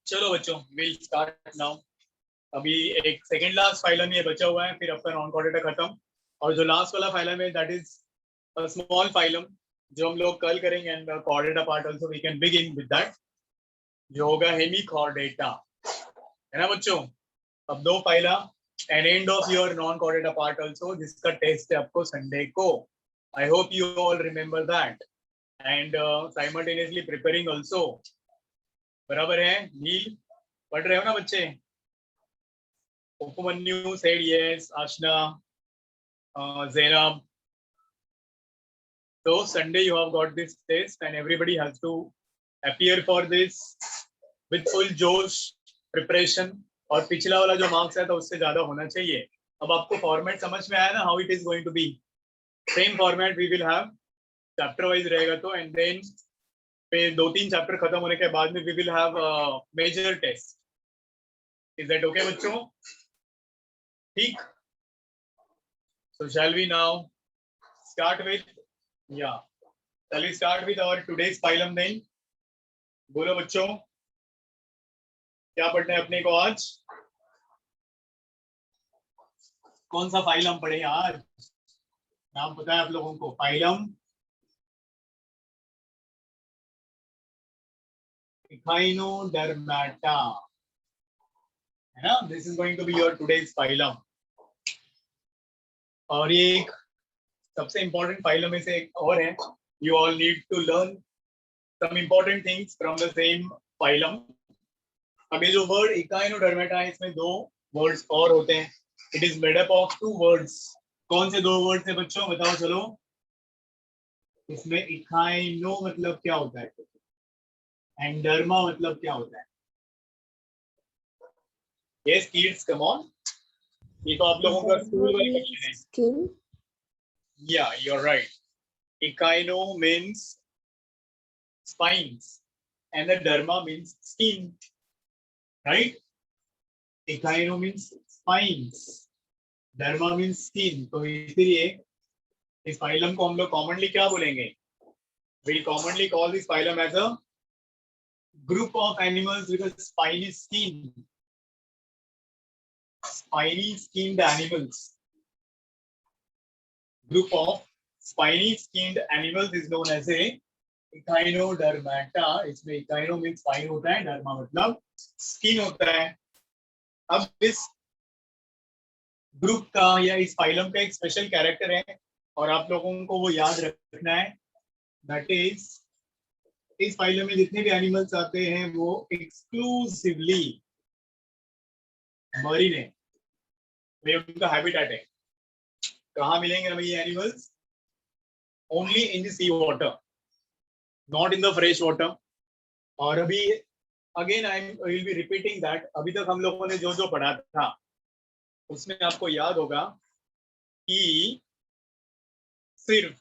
चलो बच्चों, will start now. अभी एक सेकंड लास्ट फाइलम ये बचा हुआ है, फिर आपका नॉन कॉर्डेटा खत्म। और जो लास्ट वाला फाइलम है that is a small phylum जो हम लोग कल करेंगे, and chordata part also we can begin with that, जो होगा हेमी कॉर्डेटा, है ना बच्चों। अब दो phyla and end of your non chordata part also, जिसका टेस्ट है आपको संडे को। I hope you all remember that and simultaneously preparing also. बराबर है नील? पढ़ रहे हो ना बच्चे? Upamanyu said yes, Ashna, Zainab. So Sunday you have got this test and everybody has to appear for this with full जोश, preparation, और पिछला वाला जो मार्क्स है तो उससे ज्यादा होना चाहिए। अब आपको फॉर्मेट समझ में आया ना, how it is going to be? Same format we will have, chapter wise रहेगा तो, एंड देन पे 2-3 चैप्टर खत्म होने के बाद में we will have major test. Is that okay बच्चों? ठीक। So shall we now start with, yeah, shall we start with our today's phylum then? बोलो बच्चों, क्या पढ़ना है अपने को आज? कौन सा फाइलम पढ़े आज? नाम पता है आप लोगों को? फाइलम इखाइनोडर्माटा, है ना? This is going to be your today's phylum. और ये एक सबसे इंपॉर्टेंट फाइलम में से एक और है। You all need to learn some important things from the same phylum. अभी जो वर्ड इकाइनोडर्मेटा है, इसमें दो वर्ड्स और होते हैं। It is made up of 2 words. कौन से 2 वर्ड्स है बच्चों, बताओ चलो। इसमें इकाइनो मतलब क्या होता है एंड डर्मा मतलब क्या होता है? Yes kids, come on. ये तो आप लोगों का स्कूल वाली क्वेश्चन है। Skin. या you are right. Echino means spines and the derma means skin, right? Echino means spines, derma means skin. तो इसलिए इस फाइलम को हम लोग कॉमनली क्या बोलेंगे? We commonly call this phylum as a group of animals with a spiny skin. Spiny skinned animals. Group of spiny skinned animals is known as a Echinodermata. इसमें इकाइनो means spine होता है, derma मतलब skin होता है। अब इस group का या इस फाइलम का एक स्पेशल कैरेक्टर है और आप लोगों को वो याद रखना है। दैट इज, इस फाइलम में जितने भी एनिमल्स आते हैं वो एक्सक्लूसिवली मरीन है, वे उनका हैबिटेट है। कहाँ मिलेंगे हमें ये animals? Only in the sea water, not in the fresh water. और अभी again I will be repeating that, अभी तक हम लोगों ने जो जो पढ़ा था उसमें आपको याद होगा कि सिर्फ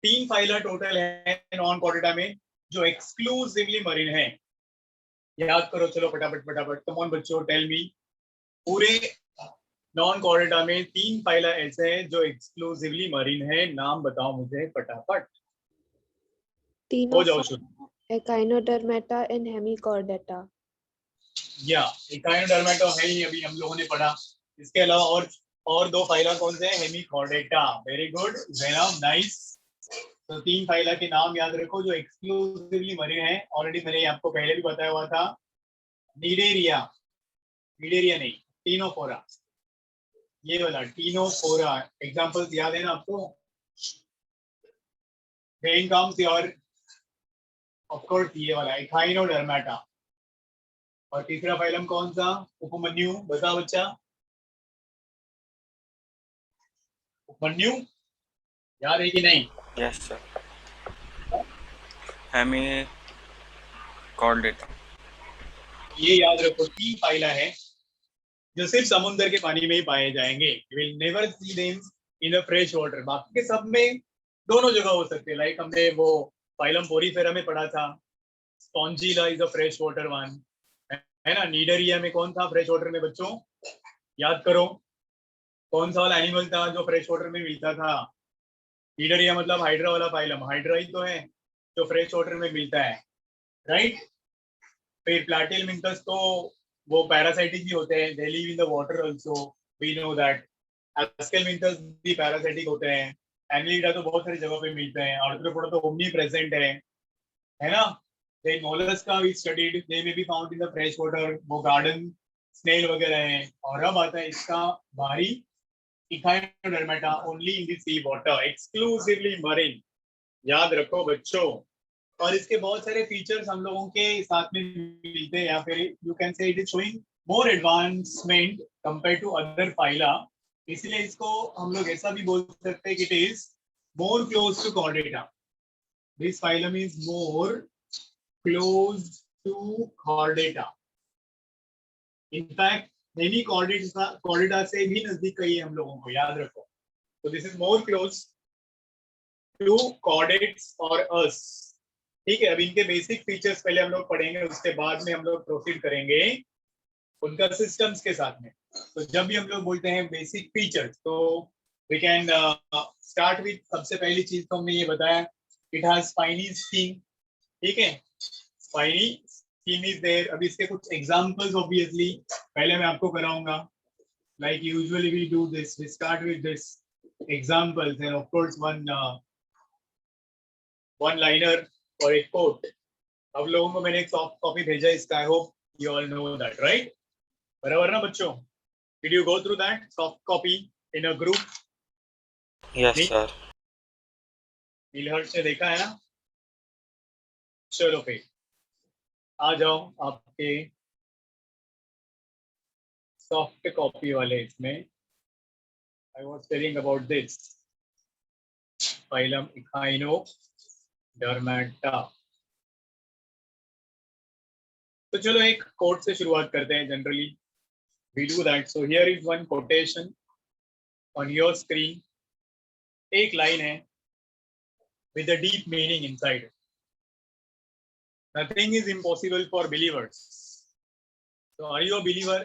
3 फाइला टोटल है नॉन कॉर्डेटा में जो एक्सक्लूसिवली मरीन है। याद करो चलो फटाफट फटाफट, कम ऑन बच्चों, टेल मी। पूरे नॉन कॉर्डेटा में 3 फाइला ऐसे हैं जो एक्सक्लूसिवली मरीन है। नाम बताओ मुझे फटाफट, हो जाओ शुरू। Echinodermata and Hemichordata. या इकाइनोडर्मेटा है ही, अभी हम लोगों ने पढ़ा। इसके अलावा और 2 फाइला कौन से हैं? Hemichordata. Very good Zainab, nice. तो 3 फाइला के नाम याद रखो जो एक्सक्लूसिवली मरीन है। ऑलरेडी मैंने आपको पहले भी बताया हुआ था। नीडेरिया, नीडेरिया नहीं, टीनोफोरा, ये वाला टीनोफोरा। एग्जांपल्स याद है ना आपको? Then comes your of course ये वाला इकाइनोडर्मेटा। और तीसरा फाइलम कौन सा? उपमन्यु। बता बच्चा, उपमन्यु याद है कि नहीं? Yes sir. हेमिकॉर्डेटा। ये याद रखो, 3 फाइला है जो सिर्फ समुद्र के पानी में ही पाए जाएंगे। You will never see them in the fresh water. बाकी के सब में दोनों जगह हो सकते हैं। लाइक हमने वो फाइलम पोरीफेरा में पढ़ा था, Spongilla is a fresh water one, है ना? नीडरिया में कौन था फ्रेश वाटर में बच्चों? याद करो, कौन सा वाला एनिमल था जो फ्रेश वाटर में मिलता था? नीडरिया मतलब हाइड्रा वाला फाइलम। हाइड्रा ही तो है जो फ्रेश वाटर में मिलता है, राइट? फिर प्लैटिलमिंथस तो वो पैरासाइटिक भी होते हैं, they live in the water also, we know that. Aschelminthes भी पैरासाइटिक होते हैं। एनिलिडा तो बहुत सारी जगह पे मिलते हैं, आर्थ्रोपोडा तो ओमनी प्रेजेंट है ना। Then mollusca we studied, they may be found in the fresh water, वो गार्डन स्नेल वगैरह हैं। और अब आता है इसका बाहरी, echinodermata only in the sea water, exclusively marine. याद रखो बच्चों। और इसके बहुत सारे फीचर्स हम लोगों के साथ में मिलते हैं, या फिर you can say it is showing more advancement compare to other phyla. इसलिए इसको हम लोग ऐसा भी बोल सकते हैं कि it is more close to chordata. This phylum is more close to chordata. In fact many chordata से भी नजदीक कही है हम लोगों को, याद रखो। तो this is more close to chordates और अस। ठीक है, अब इनके बेसिक फीचर्स पहले हम लोग पढ़ेंगे, उसके बाद में हम लोग प्रोसीड करेंगे उनका सिस्टम्स के साथ में। तो जब भी हम लोग बोलते हैं बेसिक फीचर्स, तो वी कैन स्टार्ट विद, सबसे पहली चीज तो हमने ये बताया, इट हैज स्पाइनी स्किन। ठीक है, स्पाइनी स्किन इज देयर। अब इसके कुछ एग्जांपल्स ऑब्वियसली पहले मैं आपको कराऊंगा, like usually we do this, we start with this examples and of course one liner और एक कोट। अब लोगों को मैंने एक सॉफ्ट कॉपी भेजा इसका, आई hope you all know that, right? बराबर ना बच्चों? Did you go through that soft copy in a group? Yes, sir. नीलहर्ष से देखा है ना? चलो फिर आ जाओ आपके सॉफ्ट कॉपी वाले इसमें। I was telling about this phylum echinodermata. तो चलो एक कोट से शुरुआत करते हैं। Generally we do that. So here is one quotation on your screen. एक लाइन है with a deep meaning inside. Nothing is impossible for believers. So are you a believer?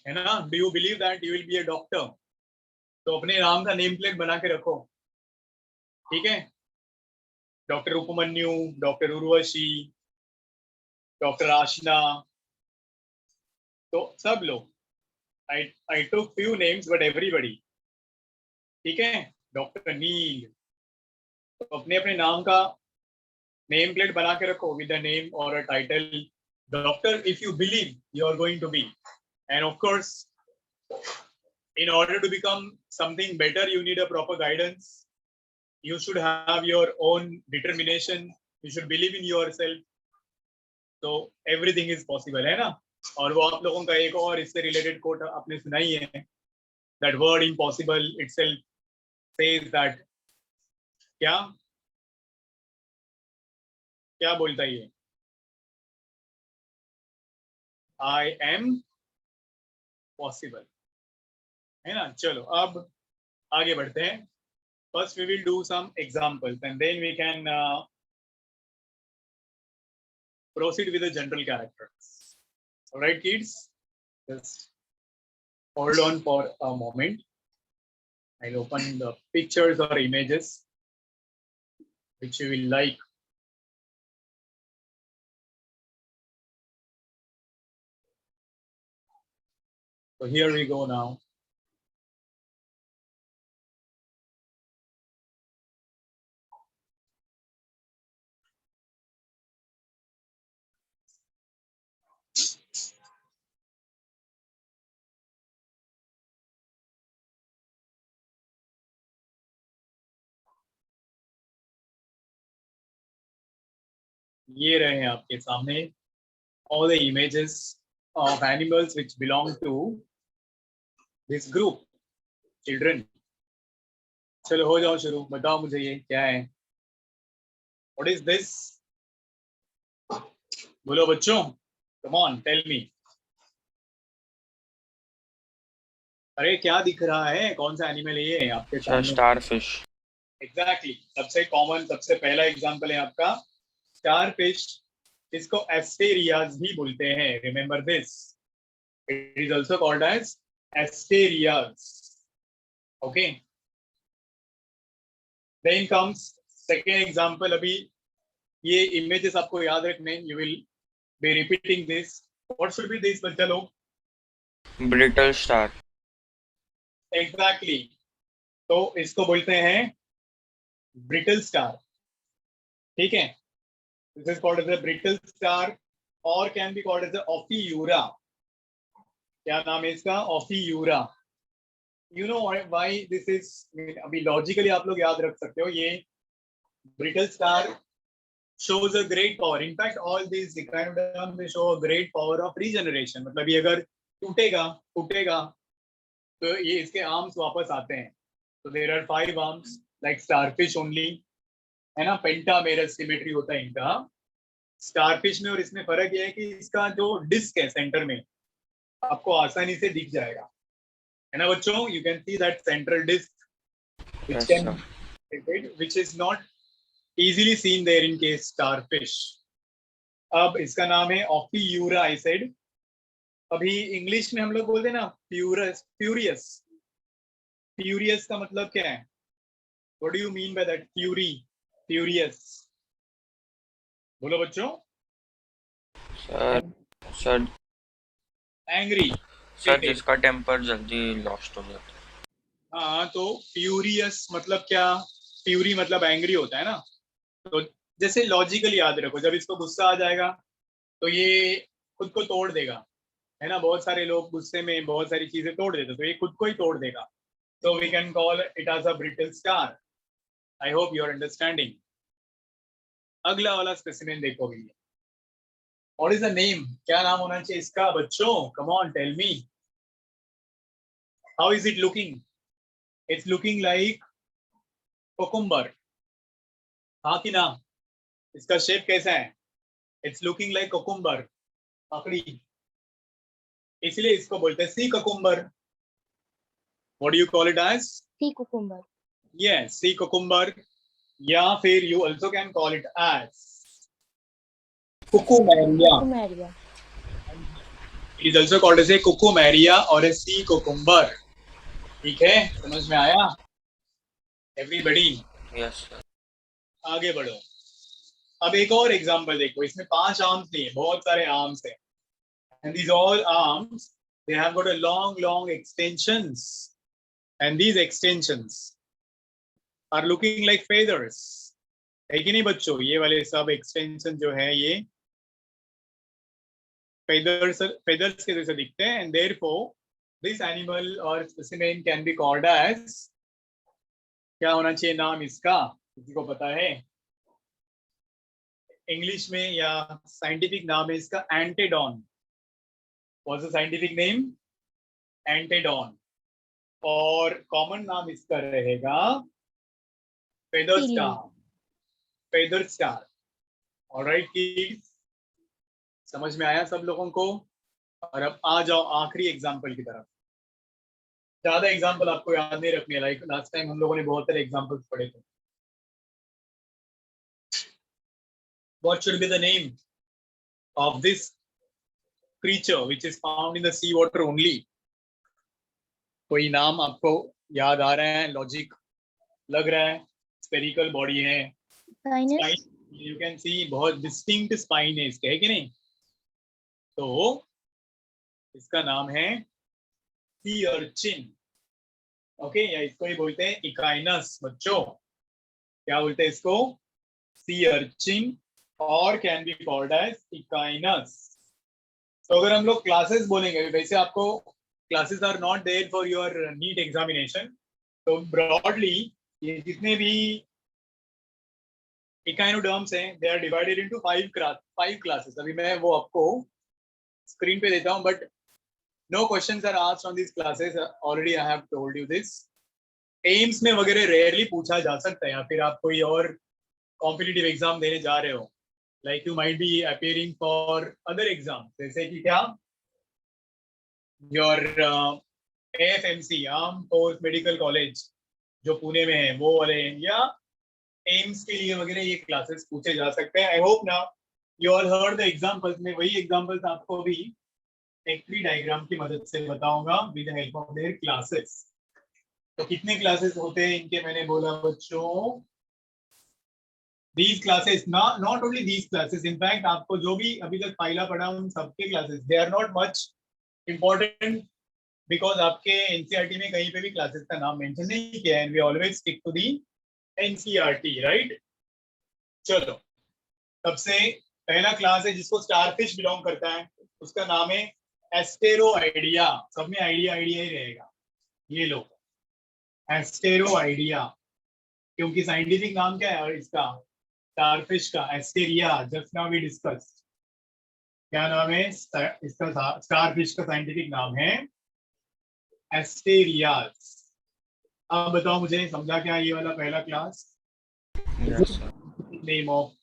है ना? Do you believe that you will be a doctor? तो अपने नाम का name plate बना के रखो, ठीक है? Doctor Upmanyu, doctor Urvashi, doctor Aashna, तो सब लोग। I took few names but everybody, ठीक है? डॉक्टर नील, तो अपने अपने नाम का नेम प्लेट बना के रखो with a name or a title. Doctor, if you believe you are going to be. And of course, in order to become something better, you need a proper guidance. You should have your own determination. You should believe in yourself. So everything is possible, है ना? और वो आप लोगों का एक और इससे रिलेटेड कोट आपने सुना ही है, that word impossible itself says that, क्या बोलता है ये? I am possible, है ना? चलो अब आगे बढ़ते हैं. First we will do some examples and then we can proceed with the general characters. All right, kids, just hold on for a moment. I'll open the pictures or images which you will like. So here we go now. ये रहे आपके सामने all the images of animals which belong to this group, children. चलो हो जाओ शुरू, बताओ मुझे ये क्या है? What is this? बोलो बच्चों, come on, tell me. अरे क्या दिख रहा है? कौन सा एनिमल है ये आपके Sir, सामने? starfish. एग्जैक्टली, सबसे कॉमन, सबसे पहला एग्जांपल है आपका स्टारफिश. इसको एस्टेरियाज भी बोलते हैं. Remember this, it is also called as asterias. Okay, then comes second example. अभी ये इमेजेस आपको याद रखने, you will be repeating this. What should be this, बच्चा लोग? Brittle star. Exactly. तो इसको बोलते हैं brittle star. ठीक है? This is called as a brittle star or can be called as a Ophiura. क्या नाम है इसका? Ophiura. You know why this is? अभी logically आप लोग याद रख सकते हो, ये brittle star shows a great power. In fact, all these echinoderms they show a great power of regeneration. मतलब ये अगर टूटेगा फूटेगा तो ये इसके आर्म्स वापस आते हैं. So there are 5 arms like starfish only, है ना? पेंटामेरस सिमेट्री होता है इनका स्टारफिश में, और इसमें फर्क ये है कि इसका जो डिस्क है सेंटर में आपको आसानी से दिख जाएगा, है ना बच्चों? You can see that central disc Yes, sir. which is not easily seen there in case starfish. अब इसका नाम है Ophiura I said. अभी इंग्लिश में हम लोग बोलते हैं ना फ्यूरियस. फ्यूरियस का मतलब क्या है? What do you mean by that? Furious. बोलो बच्चों. Sir Angry. सर जिसका टेम्पर जल्दी लॉस्ट हो जाता है. हाँ, तो फ्यूरियस मतलब क्या? फ्यूरी मतलब एंग्री होता है ना. तो जैसे लॉजिकली याद रखो, जब इसको गुस्सा आ जाएगा तो ये खुद को तोड़ देगा, है ना? बहुत सारे लोग गुस्से में बहुत सारी चीजें तोड़ देते, तो ये खुद को ही तोड़ देगा. So we can call it as a brittle star. I hope you are understanding. अगला वाला स्पेसिमेन देखो भैया. What is the name? क्या नाम होना चाहिए इसका बच्चों? Come on, tell me. How is it looking? It's looking like cucumber. हाँ कि ना? इसका शेप कैसा है? It's looking like cucumber. पकड़ी. इसलिए इसको बोलते हैं sea cucumber. What do you call it as? Sea cucumber. Yes, sea cucumber. या फिर you also can call it as cucumaria. Cucumaria. It is also called as a cucumaria or a sea cucumber. ठीक है, समझ में आया? Everybody. Yes, sir. आगे बढ़ो. अब एक और एग्जांपल देखो. इसमें 5 आर्म्स नहीं है, बहुत सारे आर्म्स हैं. And these all arms, they have got a long extensions. And these extensions are looking like feathers. है कि नहीं बच्चों? ये वाले सब एक्सटेंशन जो है ये feathers के जैसे दिखते हैं. And therefore, this animal or specimen can be called as, क्या होना चाहिए नाम इसका? किसी को पता है? इंग्लिश में या साइंटिफिक नाम है इसका एंटेडॉन. What's the scientific name? Antedon. और कॉमन नाम इसका रहेगा feather star. Feather star. Alright kids, समझ में आया सब लोगों को? और अब आ जाओ आखिरी एग्जाम्पल की तरफ. ज्यादा एग्जाम्पल आपको याद नहीं रखने, लाइक लास्ट टाइम हम लोगों ने बहुत सारे एग्जाम्पल्स पढ़े थे. What should be the name of this creature which is found in the sea water only? कोई नाम आपको याद आ रहा है? लॉजिक लग रहा है? स्फेरिकल बॉडी है, यू कैन सी बहुत डिस्टिंक्ट स्पाइन है इसके, है कि नहीं? तो इसका नाम है सी अर्चिन. ओके, या इसको ही बोलते हैं इकाइनस बच्चों. क्या बोलते हैं इसको? सी अर्चिन और can be called as echinus. तो अगर हम लोग क्लासेस बोलेंगे, वैसे आपको classes are not there for your NEET examination, तो ब्रॉडली ये जितने भी इकाइनोडर्म्स हैं they are divided into 5 classes. अभी मैं वो आपको स्क्रीन पे देता हूं, but no questions are asked on this classes. Already I have told you this. AIIMS में वगैरह रेयरली पूछा जा सकता है, या फिर आप कोई और कॉम्पिटिटिव एग्जाम देने जा रहे हो, like you might be appearing for other exam, जैसे कि क्या your AFMC arm force medical college जो पुणे में है वो वाले, या एम्स के लिए वगैरह ये क्लासेस पूछे जा सकते हैं. आई होप ना you all heard the examples. में वही एग्जांपल्स आपको भी एक ट्री डायग्राम की मदद से बताऊंगा with the help of their classes. तो कितने क्लासेस होते हैं इनके? मैंने बोला बच्चों these classes, not only these classes, in fact आपको जो भी अभी तक फाइला पढ़ा उन सबके classes, they are not much important because आपके एनसीईआरटी में कहीं पे भी क्लासेस का नाम मेंशन नहीं किया है, and we always stick to the NCERT, right. चलो, सबसे पहला क्लास है जिसको स्टारफिश बिलोंग करता है, उसका नाम है एस्टेरोआइडिया। सब में आइडिया आइडिया ही रहेगा, ये लो एस्टेरोआइडिया, क्योंकि साइंटिफिक नाम क्या है और इसका स्टारफिश का asterias, just now we discuss. क्या नाम है इसका? स्टारफिश का साइंटिफिक नाम है एस्टेरियास। अब बताओ मुझे, समझा क्या ये वाला पहला class? Yes, sir. Name of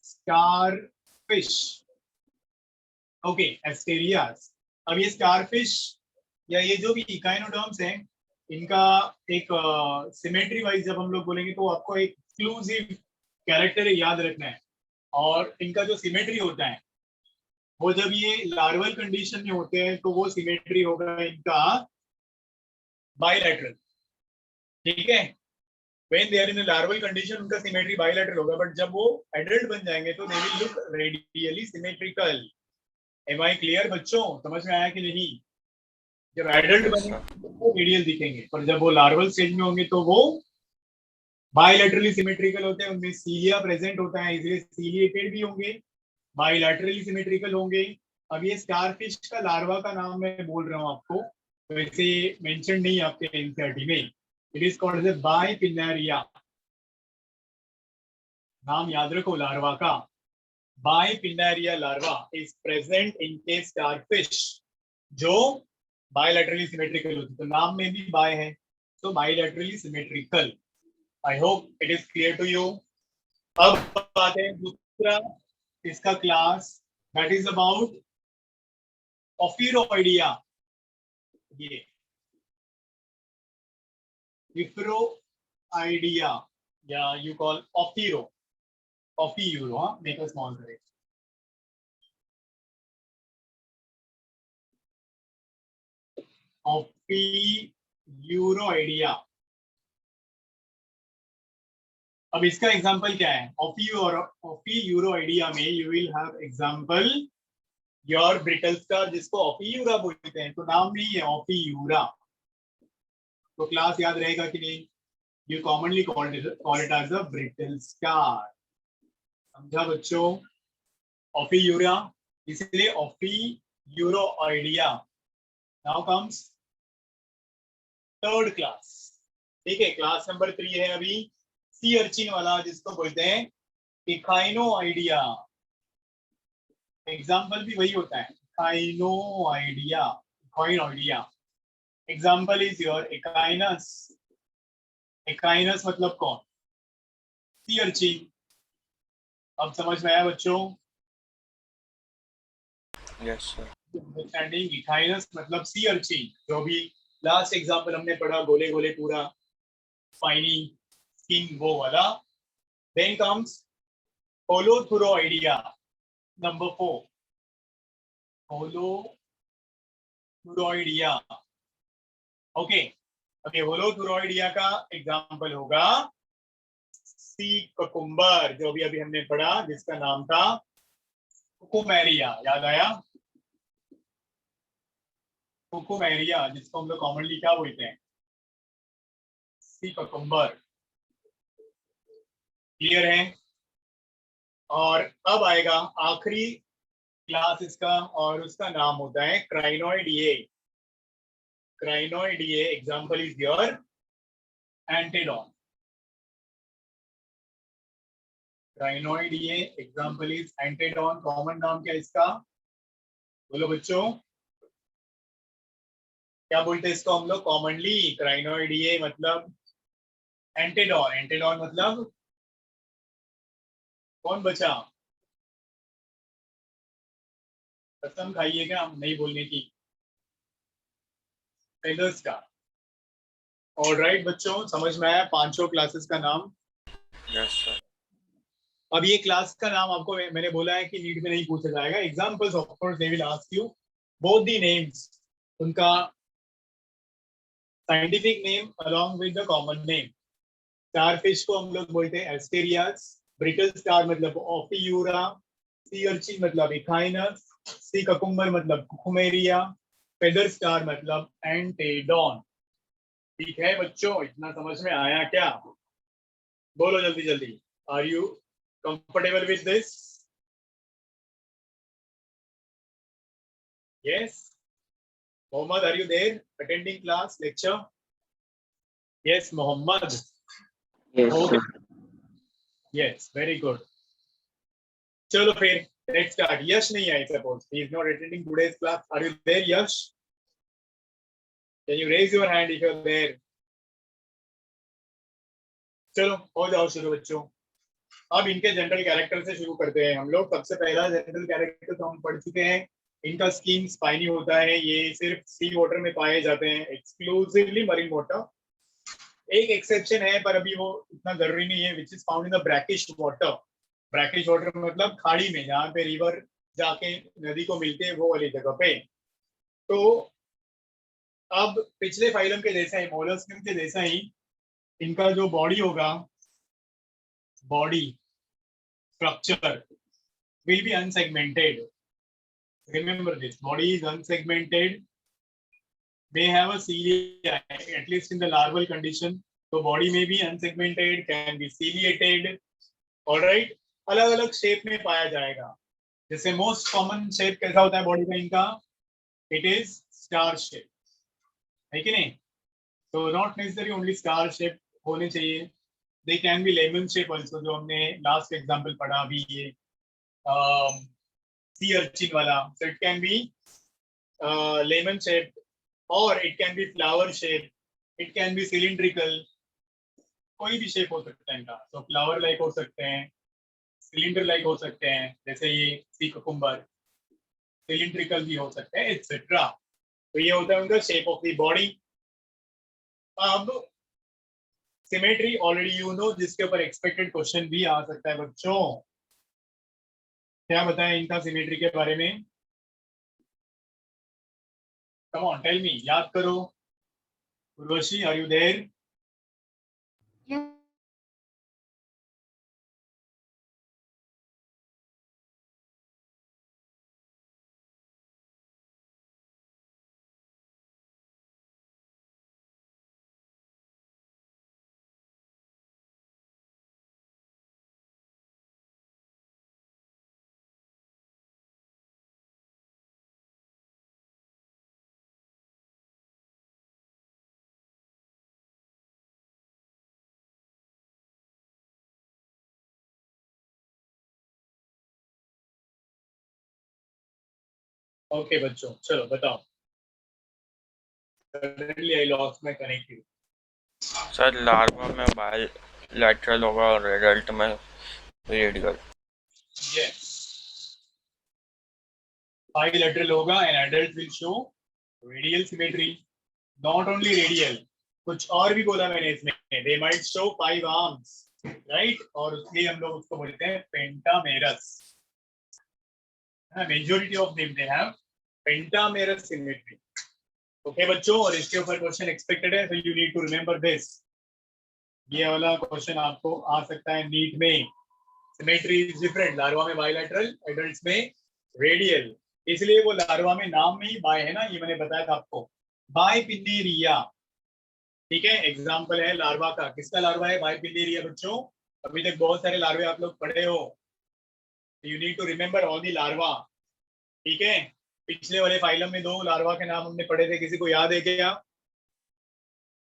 starfish, okay, Asterias. अब ये स्टारफिश या ये जो भी इकाइनोडर्म्स हैं, इनका एक सिमेट्री वाइज जब हम लोग बोलेंगे तो आपको एक एक्सक्लूसिव कैरेक्टर याद रखना है। और इनका जो सिमेट्री होता है वो जब ये लार्वल कंडीशन में होते हैं तो वो सिमेट्री होगा इनका बायलैटरल, ठीक है। When they are in a larval condition उनका सिमेट्री बायलैटरल होगा, बट जब वो एडल्ट बन जाएंगे तो they will look radially symmetrical. Am I clear बच्चों? समझ में आया कि नहीं? जब एडल्ट Yes, बनेंगे sir. तो वो रेडियल दिखेंगे, पर जब वो लार्वल स्टेज में होंगे तो वो बायलैटरली सिमेट्रिकल होते हैं, उनमें सीलिया प्रेजेंट होता है, इसलिए सीलिएटेड भी होंगे, बायलैटरली सिमेट्रिकल होंगे। अब ये स्टारफिश का लार्वा का नाम मैं बोल रहा हूँ आपको, वैसे मेंशन नहीं आपके एनसीईआरटी में। इट इज कॉल्ड एज बाइपिन्नेरिया, नाम याद रखो लार्वा का। बाइपिन्नेरिया लार्वा इज प्रेजेंट इन के स्टारफिश जो बायलैटरली सिमेट्रिकल होती है, तो नाम में भी बाय है, तो bilaterally symmetrical. I hope it is clear to you. अब बात है दूसरा इसका class, that is about ophiuroidea. ये Ophiroidea, yeah, you call Ophiuro, huh? Make a small correction. Ophiuroidea. अब इसका एग्जांपल क्या है? Ophiuroidea में you will have example your brittle scar, जिसको Ophiura बोलते हैं, तो नाम नहीं है Ophiura, तो क्लास याद रहेगा कि नहीं? You commonly call it as a brittle scar. समझा बच्चों? Ophiura, इसलिए Ophiuroidea. Now comes third class, ठीक है। क्लास नंबर 3 है अभी सी अर्चिन वाला, जिसको बोलते हैं इकाइनोआइडिया। एग्जाम्पल भी वही होता है, Echinoidea, Echinoidea. Example is your Echinus. Echinus मतलब कौन? Sea urchin. अब समझ में आया बच्चों? Yes, sir. अंडरस्टैंडिंग, इकाइनस मतलब सी अर्चिन, जो भी लास्ट एग्जाम्पल हमने पढ़ा, गोले गोले पूरा फाइनी स्किन, वो वाला। Then comes Holothuroidea, number 4, Holothuroidea, okay. अभी होलोथुरोइडिया का एग्जाम्पल होगा सी ककुम्बर, जो भी अभी हमने पढ़ा, जिसका नाम था कुकुमेरिया। याद आया? कुकुमेरिया, जिसको हम लोग कॉमनली क्या बोलते हैं? सी ककुम्बर। क्लियर है? और अब आएगा आखिरी क्लास इसका, और उसका नाम होता है Crinoidea. Crinoidea example is your Antedon. Crinoidea example is Antedon. Common नाम क्या है इसका? बोलो बच्चों, क्या बोलते हैं इसको हम लोग कॉमनली? क्राइनोइडिए मतलब एंटेडॉन। एंटेडॉन मतलब कौन बचा? कसम खाइएगा हम नहीं बोलने की। फेदर्स का। ऑलराइट बच्चों, समझ में आया पांचों क्लासेस का नाम? Yes, sir. अब ये क्लास का नाम आपको मैंने बोला है कि नीट में नहीं पूछा जाएगा। Examples of course they will ask you both the names, उनका scientific name along with the common name. Starfish को हम लोग बोलते हैं एस्टेरियास, ब्रिटल स्टार मतलब ऑफियूरा, सी अर्चिन मतलब इथाइनस, सी ककुम्बर मतलब कुकुमेरिया, फेदर स्टार मतलब एंटेडॉन। ठीक है बच्चों, इतना समझ में आया क्या? बोलो जल्दी जल्दी, are you comfortable with this? Yes Mohammad, are you there attending class lecture? Yes Mohammad, Yes, okay, sir. Yes very good. चलो फिर लेट्स स्टार्ट। यश नहीं I suppose, he is not attending today's class. Are you there Yash? Can you raise your hand if you are there? चलो हो जाओ शुरू बच्चों। अब इनके जनरल कैरेक्टर से शुरू करते हैं हम लोग। सबसे पहला जनरल कैरेक्टर तो हम पढ़ चुके हैं, इनका स्किन स्पाइनी होता है। ये सिर्फ सी वाटर में पाए जाते हैं, एक्सक्लूसिवली मरीन वाटर। एक एक्सेप्शन है पर अभी वो इतना जरूरी नहीं है, विच is found in the brackish water. Brackish water मतलब खाड़ी में, जहाँ पे रिवर जाके नदी को मिलते हैं वो वाली जगह पे। तो अब पिछले फाइलम के जैसा ही, मोलस्क के जैसा ही इनका जो बॉडी होगा, body structure will be unsegmented. Remember this, body is unsegmented. May have a cilia, at least in the larval condition. So body may be unsegmented, can be ciliated. All right, अलग अलग shape में पाया जाएगा। जैसे most common shape कैसा होता है body का इनका? इट इज स्टार शेप, है कि नहीं? तो not necessary only star shape होने चाहिए, they can be lemon shape also, जो हमने लास्ट एग्जाम्पल पढ़ा अभी ये sea urchin wala. So it can be lemon shaped, or it can be flower shaped, it can be cylindrical. कोई भी shape हो सकता है इनका। तो फ्लावर लाइक हो सकते हैं, सिलेंडर लाइक हो सकते हैं, जैसे ये सी कुकुम्बर, सिलिंड्रिकल भी हो सकते हैं एटसेट्रा। तो ये होता है उनका शेप ऑफ द बॉडी। अब सिमेट्री ऑलरेडी यू नो, जिसके ऊपर एक्सपेक्टेड क्वेश्चन भी आ सकता है बच्चों। क्या बताएं इनका सिमेट्री के बारे में? कम ऑन टेल मी, याद करो। Urvashi, are you there? Yes. Okay बच्चों, चलो बताओ। Suddenly I lost my connectivity. Sir larva में बायलैटरल होगा और एडल्ट में रेडियल। Yes. Bilateral होगा and adult will show radial symmetry. Not only radial, कुछ और भी बोला मैंने इसमें, they might show 5 arms, right? और इसलिए हम लोग उसको बोलते हैं pentamerous. Majority of them they have pentamerous symmetry. Okay बच्चों, और इसके ऊपर क्वेश्चन एक्सपेक्टेड है, तो you need to remember this. ये वाला क्वेश्चन आपको आ सकता है नीट में। सिमेट्री इज डिफरेंट, लार्वा में बायलैटरल, एडल्ट्स में रेडियल। इसलिए वो लार्वा में नाम में ही बाय है ना, ये मैंने बताया था आपको, बायपिनेरिया। ठीक है, एग्जांपल है लार्वा का। किसका लार्वा है? बायपिनेरिया बच्चों। अभी तक बहुत सारे लार्वे आप लोग पढ़े हो, you need to remember all the larva. ठीक है, पिछले वाले फाइलम में 2 लार्वा के नाम हमने पढ़े थे, किसी को याद है क्या?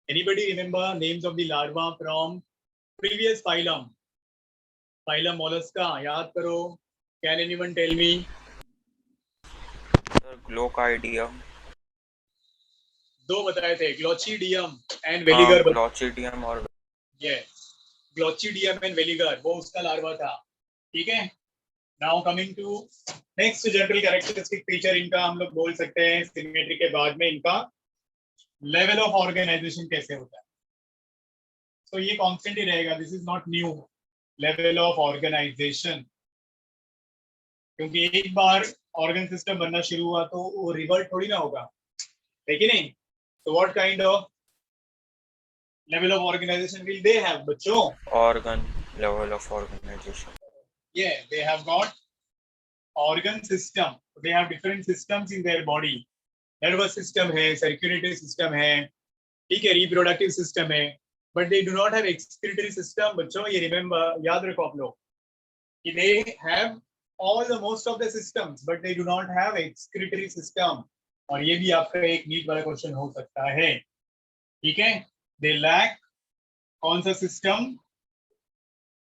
Anybody remember names of the larva from previous phylum? Phylum mollusca, याद करो। Can anyone tell me? Sir glochidium. 2 बताए थे, ग्लोचिडियम एंड वेलिगर। ग्लोचिडियम और yes, ग्लोचिडियम एंड वेलिगर, वो उसका लार्वा था। ठीक है, now coming to next general characteristic feature इनका हम लोग बोल सकते हैं सिमेट्री के बाद में, इनका लेवल ऑफ ऑर्गेनाइजेशन कैसे होता है। तो ये कांस्टेंट ही रहेगा, this is not new, level of organisation. क्योंकि एक बार ऑर्गन सिस्टम बनना शुरू हुआ तो वो रिवर्ट थोड़ी ना होगा, है कि नहीं? तो what kind of level of organisation will they have बच्चों? Organ level of organization. Yeah, they have got organ system. They have different systems in their body. Nervous system है, circulatory system है, ठीक है, reproductive system है, but they do not have excretory system. बच्चों ये remember, याद रखो आप लोग कि they have all the most of the systems, but they do not have excretory system. और ये भी आपका एक नीट वाला क्वेश्चन हो सकता है, ठीक है. They lack कौन सा सिस्टम?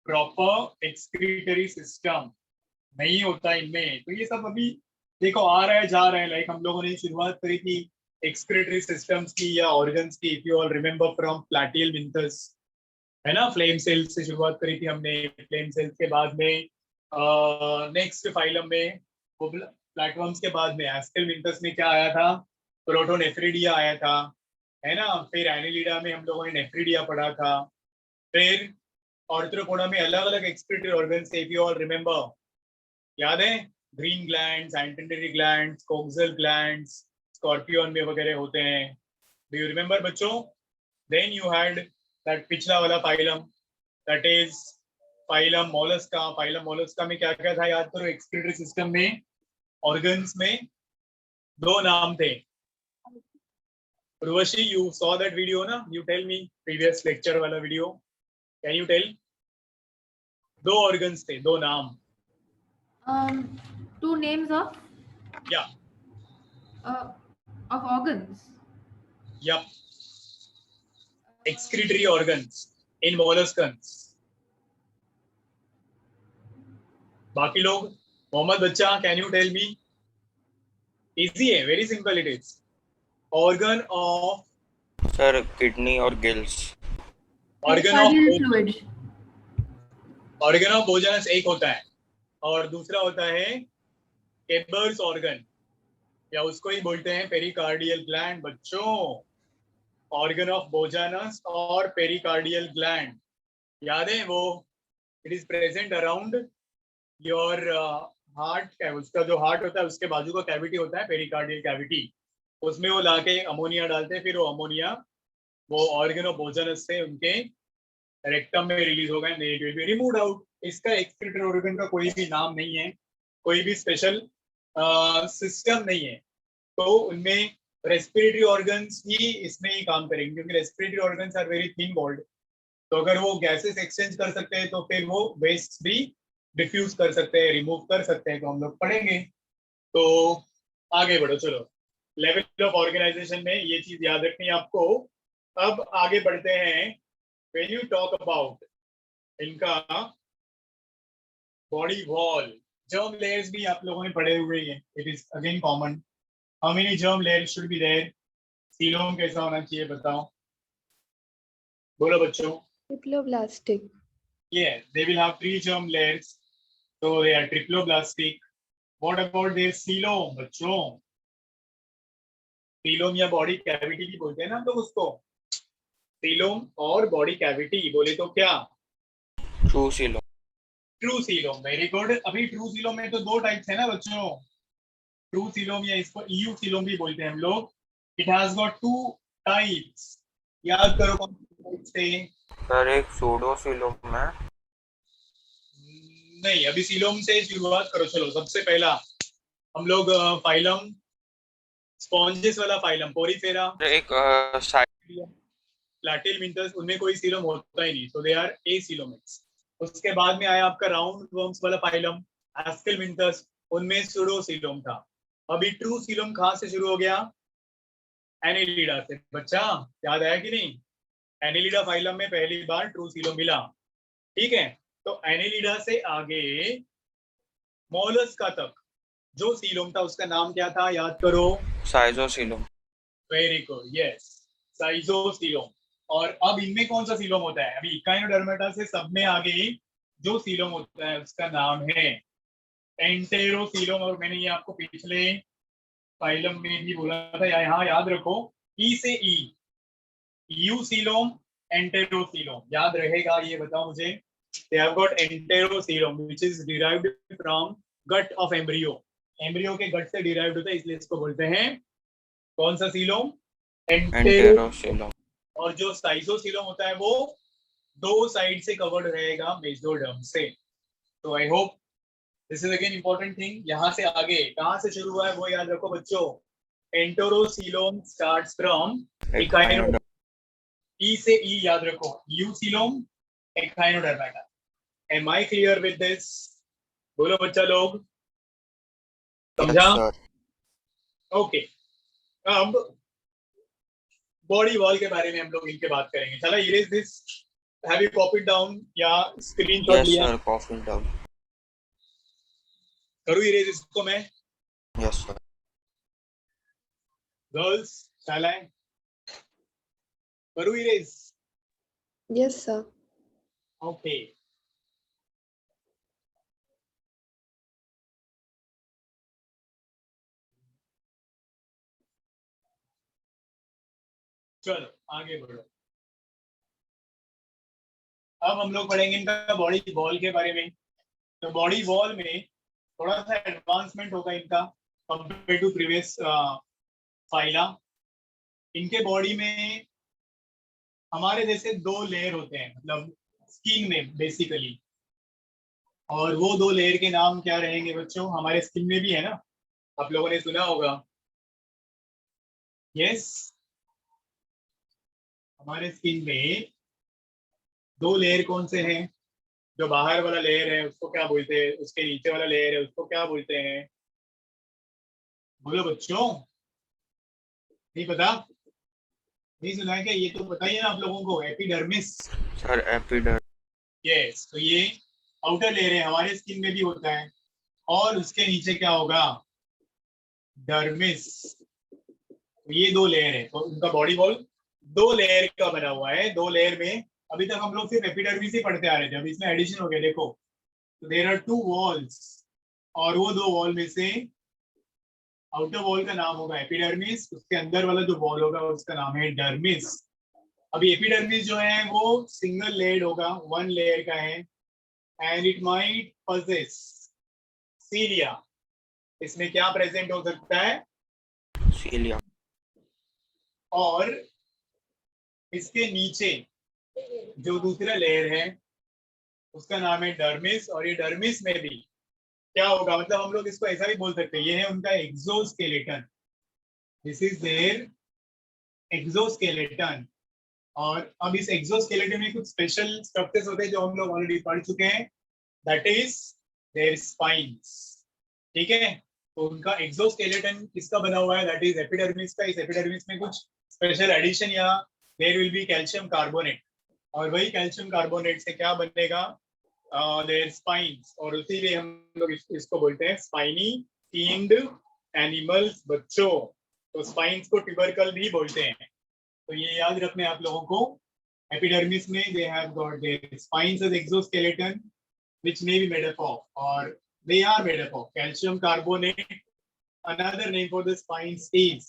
प्रॉपर एक्सक्रीटरी सिस्टम नहीं होता इनमें. तो ये सब अभी देखो आ रहा है जा रहा है. लाइक हम लोगों ने शुरुआत करी थी एक्सक्रीटरी सिस्टम्स की या ऑर्गन्स की. If you all remember from platyhelminthes, है ना, फ्लेम सेल्स से शुरुआत करी थी हमने. फ्लेम सेल्स के बाद में नेक्स्ट फाइलम में वो प्लेटफॉर्म्स के बाद में एस्केल मिंथस में क्या आया था? प्रोटोनेफ्रिडिया आया था, है ना. फिर एनिलिडा में हम लोगों ने नेफ्रिडिया पढ़ा था. फिर ऑर्थ्रोपोडा में अलग अलग excretory organs, if you all remember, याद है, green glands, antennary glands, coxal glands, scorpion में वगैरह होते हैं. डू यू रिमेम्बर बच्चों? देन यू हैड दैट पिछला वाला phylum, that is phylum Mollusca. Phylum Mollusca में क्या क्या था याद करो. एक्सक्रीटरी सिस्टम में ऑर्गन्स में दो नाम थे. Urvashi, you saw that video ना? You tell me, previous lecture वाला video. Can you tell? दो organs थे, दो नाम. Two names of Yeah. Of organs. Yup. Excretory organs in molluscans. बाकी लोग, मोहम्मद बच्चा, can you tell me? Easy है, very simple it is. Organ of Sir, kidney or gills. organ Cardiac of fluid. organ of Bojanus एक होता है और दूसरा होता है केबर्स ऑर्गन, या उसको ही बोलते हैं पेरिकार्डियल ग्लैंड. बच्चों, ऑर्गन ऑफ बोजानस और पेरिकार्डियल ग्लैंड याद है वो? It is present around your heart. उसका जो हार्ट होता है उसके बाजू का कैविटी होता है पेरिकार्डियल कैविटी. उसमें वो लाके अमोनिया डालते हैं, फिर वो अमोनिया वो ऑर्गन ऑफ बोजानस से उनके रेक्टम में रिलीज होगा and it will be removed out. इसका एक्सक्रीटरी ऑर्गन का कोई भी नाम नहीं है, कोई भी स्पेशल सिस्टम नहीं है. तो उनमें रेस्पिरेटरी ऑर्गन्स ही इसमें ही काम करेंगे, क्योंकि respiratory organs are very thin walled. तो अगर वो गैसेस एक्सचेंज कर सकते हैं तो फिर वो वेस्ट भी डिफ्यूज कर सकते हैं, रिमूव कर सकते हैं. तो हम लोग पढ़ेंगे. तो आगे बढ़ो, चलो. लेवल ऑफ ऑर्गेनाइजेशन में ये चीज याद रखनी है आपको. अब आगे बढ़ते हैं. व्हेन यू टॉक अबाउट इनका बॉडी वॉल, जर्म लेयर्स भी आप लोगों ने पढ़े हुए हैं. It is again common. How many germ layers should be there? Coelom कैसा होना चाहिए बताओ, बोलो बच्चों. Triploblastic. Yeah, they will have 3 germ layers, so they are triploblastic. What about their coelom बच्चों? coelom या बॉडी कैविटी भी बोलते हैं ना हम लोग उसको. coelom और बॉडी कैविटी बोले तो क्या? True coelom. True coelom. Very good. अभी ट्रू सीलोम में तो दो टाइप्स है ना बच्चों. ट्रू सीलोम या इसको ईयू सीलोम भी बोलते हैं हम लोग. It has got 2 types. याद करो कौन से टाइप्स थे? सर, एक सूडो सीलोम है. नहीं, अभी सीलोम से शुरुआत करो. चलो, सबसे पहला हम लोग फाइलम स्पॉन्जेस वाला फाइलम पोरीफेरा, एक प्लैटियल मिंथस, उनमें कोई सीलोम होता ही नहीं, तो दे आर एसीलोमिक्स. उसके बाद में आया आपका राउंड वर्म्स वाला फाइलम एस्केल मिंथस, उनमें सूडो सीलोम था. अभी ट्रू सीलोम कहां से शुरू हो गया? एनिलिडा से. बच्चा याद आया कि नहीं? एनिलिडा फाइलम में पहली बार ट्रू सीलोम मिला. ठीक है. तो एनिलिडा से आगे मोलस्का तक जो सीलोम था उसका नाम क्या था? याद करो. Schizocoelom. Very good. Yes, schizocoelom. और अब इनमें कौन सा सीलोम होता है? अभी इकाइनोडर्मेटा से सब में आगे जो सीलोम होता है उसका नाम है एंटेरोसीलोम. और मैंने ये आपको पिछले फाइलम में भी बोला था, यहाँ याद रखो. ई से ई, यूसीलोम, एंटेरोसीलोम. याद रहेगा ये? बताओ मुझे. They have got enterocoelom, which is derived from gut of embryo. Embryo के गट से डिराइव्ड होता है, इसलिए इसको बोलते हैं कौन सा सीलोम? एंटेरोसीलोम. और जो साइजोसीलोम होता है वो दो साइड से कवर्ड रहेगा मेसोडर्म से। तो I hope this is again important thing. यहाँ से आगे कहाँ से शुरू हुआ है वो याद रखो बच्चों। Enterocoelom starts from echinoderm. E से ई याद रखो, eucoelom Echinodermata. Am I clear with this? बोलो बच्चा लोग, समझा? ओके, अब बॉडी वॉल के बारे में हम लोग इनके बात करेंगे। चला erase this, have you copied down या स्क्रीनशॉट यस लिया? Sir, copy down. करूँ इरेज इसको मैं? Yes sir. गर्ल्स चला है, करूँ इरेज? Yes, sir. ओके, चलो आगे बढ़ो। अब हम लोग पढ़ेंगे इनका बॉडी वॉल के बारे में। तो बॉडी वॉल में थोड़ा सा एडवांसमेंट होगा इनका कंपेयर टू प्रीवियस फाइला। इनके बॉडी में हमारे जैसे दो लेयर होते हैं, मतलब स्किन में बेसिकली। और वो दो लेयर के नाम क्या रहेंगे बच्चों? हमारे स्किन में भी है ना, आप लोगों ने सुना होगा। यस, हमारे स्किन में दो लेयर कौन से हैं? जो बाहर वाला लेयर है उसको क्या बोलते हैं, उसके नीचे वाला लेयर है उसको क्या बोलते हैं? बोलो बच्चों, नहीं पता? नहीं सुना है क्या? ये तो पता ही है ना आप लोगों को, एपिडर्मिस। Sir epiderm. यस, तो ये आउटर लेयर है, हमारे स्किन में भी होता है। और उसके नीचे क्या होगा? डर्मिस। तो ये दो लेयर है, तो उनका बॉडी वॉल दो लेयर का बना हुआ है। दो लेयर में अभी तक हम लोग सिर्फ एपिडर्मिस ही पढ़ते आ रहे थे, अभी इसमें एडिशन हो गया। देखो, तो देयर आर टू वॉल्स, और वो दो वॉल में से आउटर वॉल का नाम होगा एपिडर्मिस, उसके अंदर वाला जो वॉल होगा उसका नाम है डर्मिस। अभी एपिडर्मिस जो है वो सिंगल लेयर होगा, वन लेयर का है। And it might possess cilia. इसमें क्या प्रेजेंट हो सकता है? सीलिया। और इसके नीचे जो दूसरा लेयर है उसका नाम है डर्मिस। और ये डर्मिस में भी क्या होगा, मतलब हम लोग इसको ऐसा भी बोल सकते हैं, ये है उनका exoskeleton. This is their exoskeleton. और अब इस एक्सोस्केलेटन में कुछ स्पेशल स्ट्रक्चर्स होते हैं जो हम लोग ऑलरेडी पढ़ चुके हैं, दैट इज देयर स्पाइन्स। ठीक है, तो उनका एक्सोस्केलेटन किसका बना हुआ है? दैट इज एपिडर्मिस का। इस एपिडर्मिस में कुछ स्पेशल एडिशन या there will be calcium carbonate, और वही कैल्शियम कार्बोनेट से क्या बनेगा? Their spines. और इसीलिए हम लोग इसको बोलते हैं स्पाइनी टीम्ड एनिमल्स बच्चों। तो स्पाइन्स को ट्यूबरकल भी बोलते हैं। तो ये याद रखने आप लोगों को। एपिडर्मिस में they have got their spines as exoskeleton which may be made up of, or they are made up of calcium carbonate. Another name for the spines is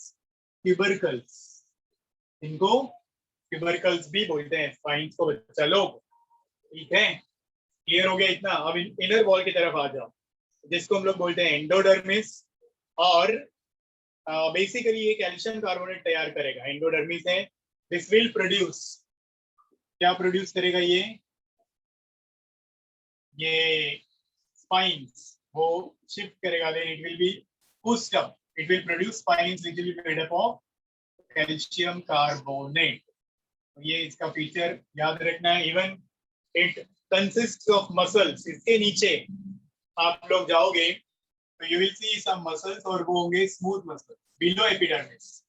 tubercles. इनको tubercles भी बोलते हैं spines को बच्चा लोग। ठीक है, क्लियर हो गया इतना? अब इनर वॉल की तरफ आ जाओ, जिसको हम लोग बोलते हैं एंडोडर्मिस। और बेसिकली ये कैल्शियम कार्बोनेट तैयार करेगा, एंडोडर्मिस है। दिस विल प्रोड्यूस, क्या प्रोड्यूस करेगा ये स्पाइन्स वो शिफ्ट करेगा, then it will be pushed up, it will produce spines which will be made up of calcium carbonate. ये इसका फीचर याद रखना है। Even it consist of muscles. इसके नीचे आप लोग जाओगे तो you will see some muscles, और वो होंगे smooth muscles below epidermis.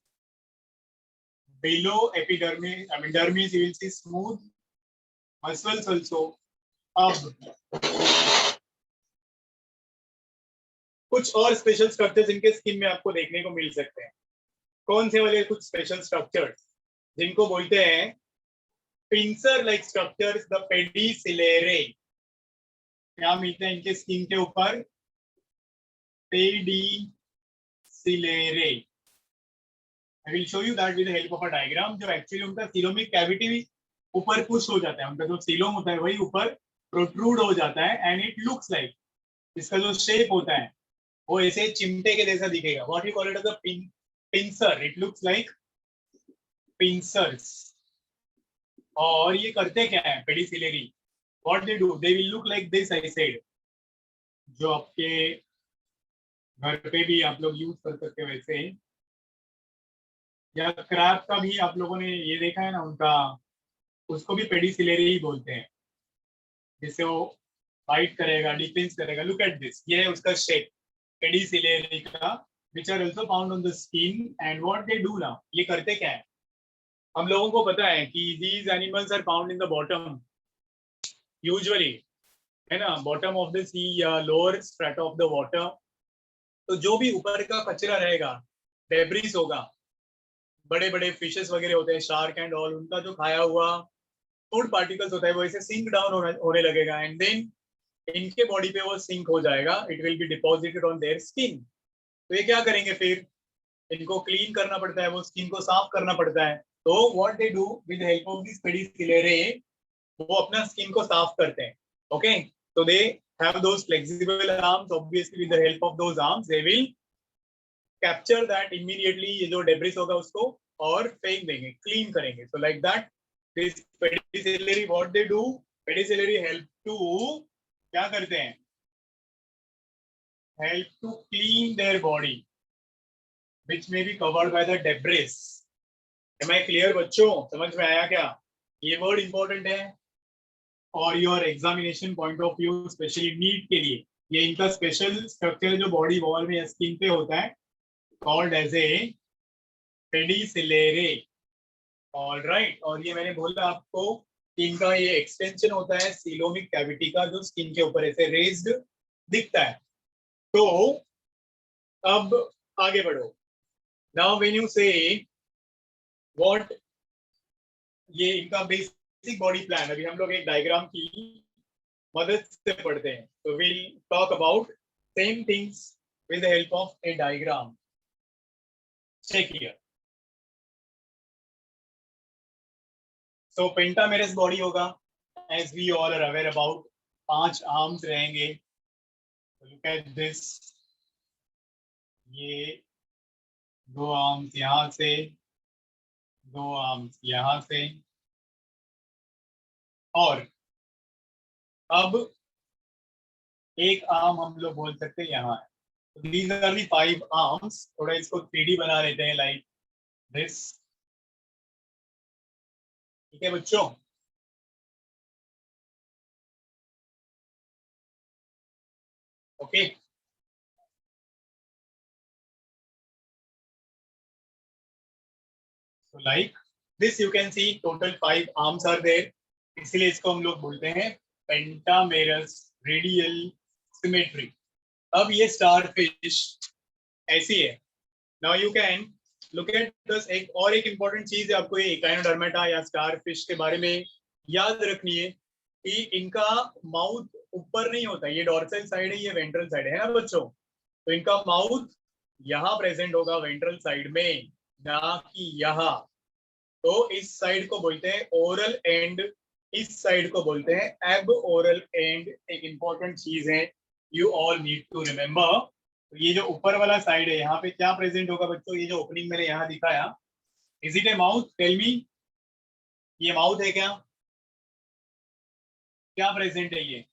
Below epidermis, I mean dermis, you will see smooth muscles also. अब कुछ और स्पेशल स्ट्रक्चर्स इनके स्किन में आपको देखने को मिल सकते हैं। कौन से वाले कुछ स्पेशल स्ट्रक्चर्स? जिनको बोलते हैं pincer like structures, the pedicellariae. क्या मिलते हैं इनके स्किन के ऊपर? Pedicellariae. I will show you that with the help of a diagram. जो एक्चुअली उनका सीलोमिक कैविटी भी ऊपर पुश हो जाता है, उनका जो सीलोम होता है वही ऊपर प्रोट्रूड हो जाता है। एंड इट लुक्स लाइक, इसका जो शेप होता है वो ऐसे चिमटे के जैसा दिखेगा। What you call it as a pincer, it looks like pincers. और ये करते क्या है pedicellariae, what they do, they will look like this I said, जो आपके घर पे भी आप लोग यूज कर सकते हो वैसे, या क्रैब का भी आप लोगों ने ये देखा है ना उनका, उसको भी पेडिसिलरी ही बोलते हैं, जिससे वो बाइट करेगा, डिफेंस करेगा। लुक एट दिस, ये है उसका शेप पेडिसिलरी का, which are also found on the skin, and what they do now, ये करते क्या है, हम लोगों को पता है कि these animals are found in the bottom usually, है ना, बॉटम ऑफ द सी या lower strata of the water. तो जो भी ऊपर का कचरा रहेगा, डेब्रिस होगा, बड़े बड़े फिशेस वगैरह होते हैं, शार्क एंड ऑल, उनका जो खाया हुआ फूड पार्टिकल्स होता है वो ऐसे सिंक डाउन होने लगेगा, एंड देन इनके बॉडी पे वो सिंक हो जाएगा, it will be deposited on their skin. तो ये क्या करेंगे फिर, इनको क्लीन करना पड़ता है, वो स्किन को साफ करना पड़ता है। तो what they do with help of this pedicellariae, वो अपना स्किन को साफ करते हैं। Okay, so they have those flexible arms, obviously with the help of those arms they will capture that immediately, ये जो debris होगा उसको और फेंक देंगे, क्लीन करेंगे। so like that this pedicellary, what they do, pedicellary help to, क्या करते हैं, help to clean their body which may be covered by the debris। am I clear बच्चों, समझ में आया क्या, ये वर्ड इंपॉर्टेंट है और your examination point of view, specially NEET के लिए। ये इनका स्पेशल स्ट्रक्चर जो बॉडी वॉल में स्किन पे होता है, called as a pedicellariae. Alright, और ये मैंने बोला आपको कि इनका ये एक्सटेंशन होता है सीलोमिक कैविटी का, जो स्किन के ऊपर ऐसे रेज्ड दिखता है। तो अब आगे बढ़ो। नाउ व्हेन यू से व्हाट, ये इनका बेसिक बॉडी प्लान, अभी हम लोग एक डायग्राम की मदद से पढ़ते हैं। तो will talk about same things with the help of a diagram. Check here. So pentamerous body होगा, as we all are aware about, 5 arms रहेंगे। लुक एट दिस, ये 2 आर्म्स यहाँ से, 2 आर्म्स यहाँ से, और अब एक आर्म हम लोग बोल सकते हैं यहाँ है। These are the 5 arms। थोड़ा इसको 3D बना लेते हैं, लाइक दिस। ठीक है बच्चों, okay. So like this you can see total 5 arms are there, इसलिए इसको हम लोग बोलते हैं पेंटामेरस रेडियल सिमेट्री। अब ये स्टार फिश ऐसी है। Now you can look at this. एक और एक इंपॉर्टेंट चीज है आपको ये इकाइनोडर्मेटा या स्टार फिश के बारे में याद रखनी है कि इनका माउथ ऊपर नहीं होता, ये डॉर्सल साइड है, ये वेंट्रल साइड है ना बच्चों। तो इनका माउथ यहाँ प्रेजेंट होगा वेंट्रल साइड में, ना कि यहाँ। तो इस साइड को बोलते हैं ओरल एंड, इस साइड को बोलते हैं एब ओरल एंड। एक इंपॉर्टेंट चीज है, you all need to remember. तो ये जो ऊपर वाला साइड है, यहाँ पे क्या प्रेजेंट होगा बच्चों, ये जो ओपनिंग मैंने यहाँ दिखाया, is it a mouth, tell me, ये माउथ है क्या, क्या प्रेजेंट है ये?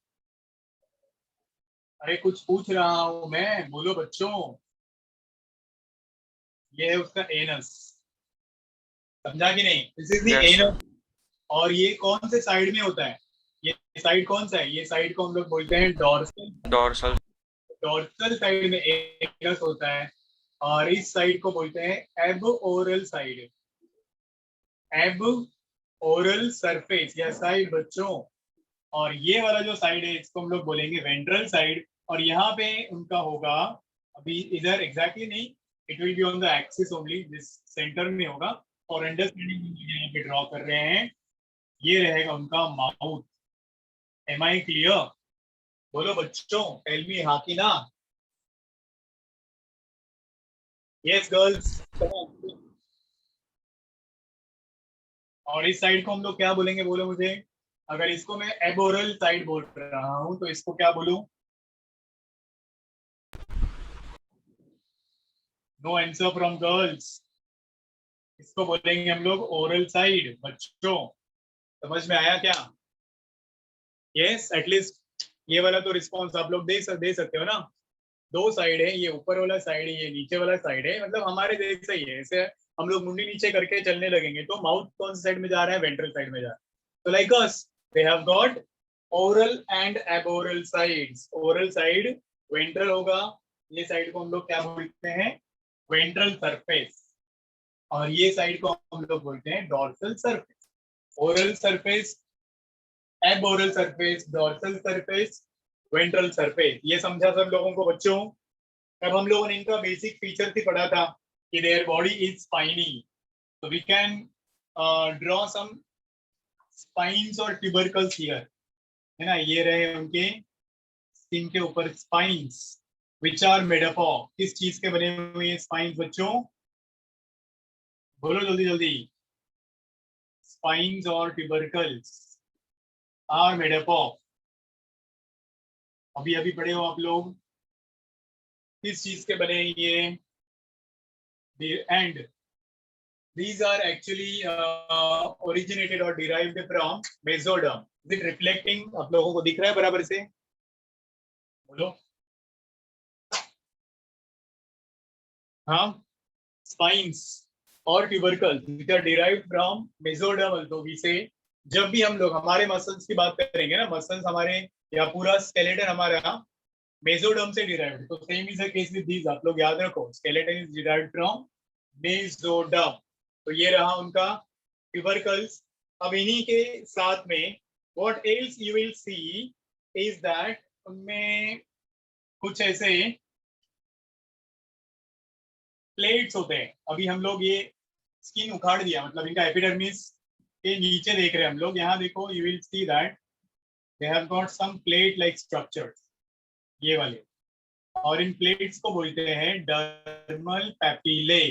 अरे कुछ पूछ रहा हूं मैं, बोलो बच्चों। ये है उसका एनस, समझा कि नहीं, this is the Yes, sir. Anus. और ये कौन से साइड में होता है, ये साइड कौन सा है, ये साइड को हम लोग बोलते हैं डॉर्सल। Dorsal. डॉर्सल साइड में एनस होता है, और इस साइड को बोलते हैं एब ओरल साइड, एब ओरल सरफेस या साइड बच्चों। और ये वाला जो साइड है इसको हम लोग बोलेंगे वेंट्रल साइड। और यहाँ पे उनका होगा, अभी इधर एग्जैक्टली नहीं, it will be on the axis only, जिस सेंटर में होगा। और अंडरस्टैंडिंग यहाँ पे ड्रॉ कर रहे हैं, ये रहेगा उनका माउथ। एम आई क्लियर, बोलो बच्चों, टेल मी हाँ की ना। Yes girls. और इस साइड को हम लोग क्या बोलेंगे, बोलो मुझे। अगर इसको मैं एबोरल साइड बोल रहा हूं तो इसको क्या बोलूं? No answer from girls. इसको बोलेंगे हम लोग ओरल साइड बच्चों। समझ में आया क्या? यस, एटलीस्ट ये वाला तो रिस्पॉन्स आप लोग दे सकते हो ना। दो साइड है, ये ऊपर वाला साइड है, ये नीचे वाला साइड है, मतलब हमारे जैसा ही है। ऐसे हम लोग मुंडी नीचे करके चलने लगेंगे तो माउथ कौन सी साइड में जा रहा है? वेंट्रल साइड में जा रहा है। तो like us they have got oral and aboral sides. Oral side ventral होगा, ये साइड को हम लोग क्या बोलते हैं? Ventral surface. और ये साइड को हम लोग बोलते हैं dorsal surface. Oral surface, aboral surface, dorsal surface, ventral surface. ये समझा सब लोगों को बच्चों? तब हम लोगों ने इनका बेसिक फीचर ही पढ़ा था कि देयर बॉडी इज स्पाइनी, तो we can draw some spines और ट्यूबरकल्स हियर, है ना? ये रहे उनके स्किन के ऊपर spines, which are made up of. किस चीज के बने हुए हैं स्पाइन्स बच्चों? बोलो जल्दी जल्दी। स्पाइन्स और tubercles are made up of, अभी अभी पढ़े हो आप लोग, किस चीज के बने ये? And these are actually originated or derived from mesoderm. Is it reflecting? आप लोगों को दिख रहा है बराबर से? बोलो। हाँ, spines और tubercles which are derived from mesoderm also we say। जब भी हम लोग हमारे मसल्स की बात करेंगे ना, मसल्स हमारे या पूरा स्केलेटन हमारा मेसोडर्म से डिराइव्ड, तो same is the case with these. आप लोग याद रखो, skeleton is derived from mesoderm. तो ये रहा उनका ट्यूबरकल्स। अब इन्हीं के साथ में what else you will C is that उनमें कुछ ऐसे प्लेट्स होते हैं। अभी हम लोग ये स्किन उखाड़ दिया, मतलब इनका एपिडर्मिस के नीचे देख रहे हैं हम लोग। यहाँ देखो, you will see that they have got some plate like structures, ये वाले। और इन प्लेट्स को बोलते हैं dermal papillae.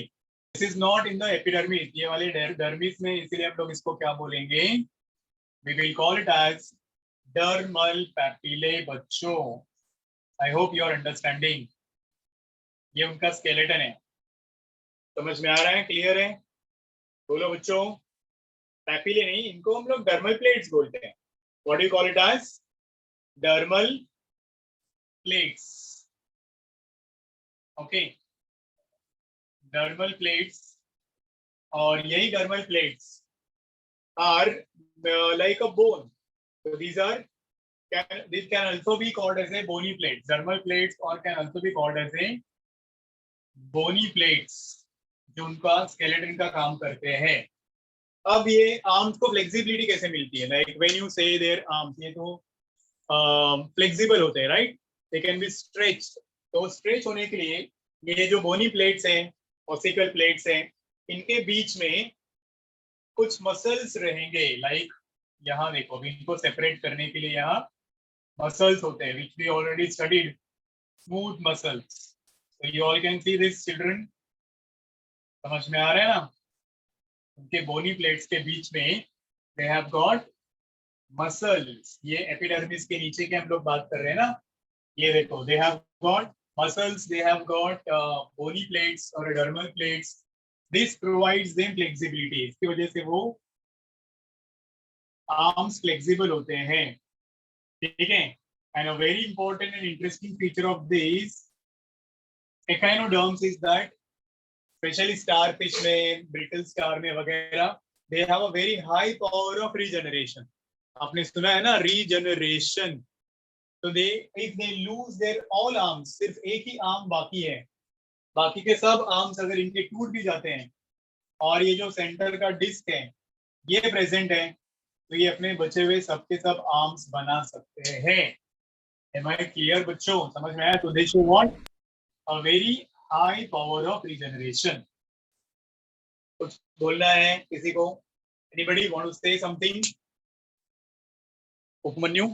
This is not in the epidermis, ये वाले डर्मिस में, इसीलिए हम लोग इसको क्या बोलेंगे? We will call it as dermal papillae बच्चों। I hope you are understanding. ये उनका स्केलेटन है, समझ में आ रहा है? क्लियर है? बोलो बच्चों। पैपिले नहीं, इनको हम लोग डर्मल प्लेट्स बोलते हैं। What do you call it as? Dermal plates. Okay, dermal plates. और यही dermal plates are like a bone, so these can also be called as a bony plates, dermal plates, or can also be called as a bony plates, जो उनका skeleton का काम करते हैं। अब ये आर्म्स को फ्लेक्सिबिलिटी कैसे मिलती है? लाइक व्हेन यू से देयर आर्म्स, ये तो फ्लेक्सिबल होते हैं, right? They can be stretched. तो स्ट्रेच होने के लिए ये जो बोनी प्लेट्स हैं, ऑसिकल प्लेट्स हैं, इनके बीच में कुछ मसल्स रहेंगे। लाइक यहाँ देखो, अभी इनको सेपरेट करने के लिए यहाँ मसल्स होते हैं, which we already studied, smooth muscles. तो you all can see this children, समझ में आ रहा है ना? उनके बोनी प्लेट्स के बीच में दे हैव गॉट मसल्स। ये एपिडर्मिस के नीचे के हम लोग बात कर रहे हैं ना, ये देखो, they have got muscles, they have got bony plates और dermal plates. This provides them flexibility, इसकी वजह से वो आर्म्स फ्लेक्सिबल होते हैं, ठीक है? And a very important and interesting feature of this echinoderms is that specially star fish में, ब्रिटल स्टार में वगैरह, they have a very high power of regeneration. आपने सुना है ना, रीजनरेशन। तो they if they lose their all arms, सिर्फ एक ही आर्म बाकी है, बाकी के सब आर्म्स अगर इनके टूट भी जाते हैं और ये जो सेंटर का डिस्क है ये प्रेजेंट है, तो ये अपने बचे हुए सबके सब आर्म्स बना सकते हैं। Am I clear बच्चों? समझ में आया? तो दे show what? A very high power of regeneration. कुछ बोलना है किसी को? Anybody want to say something? Upmanyu?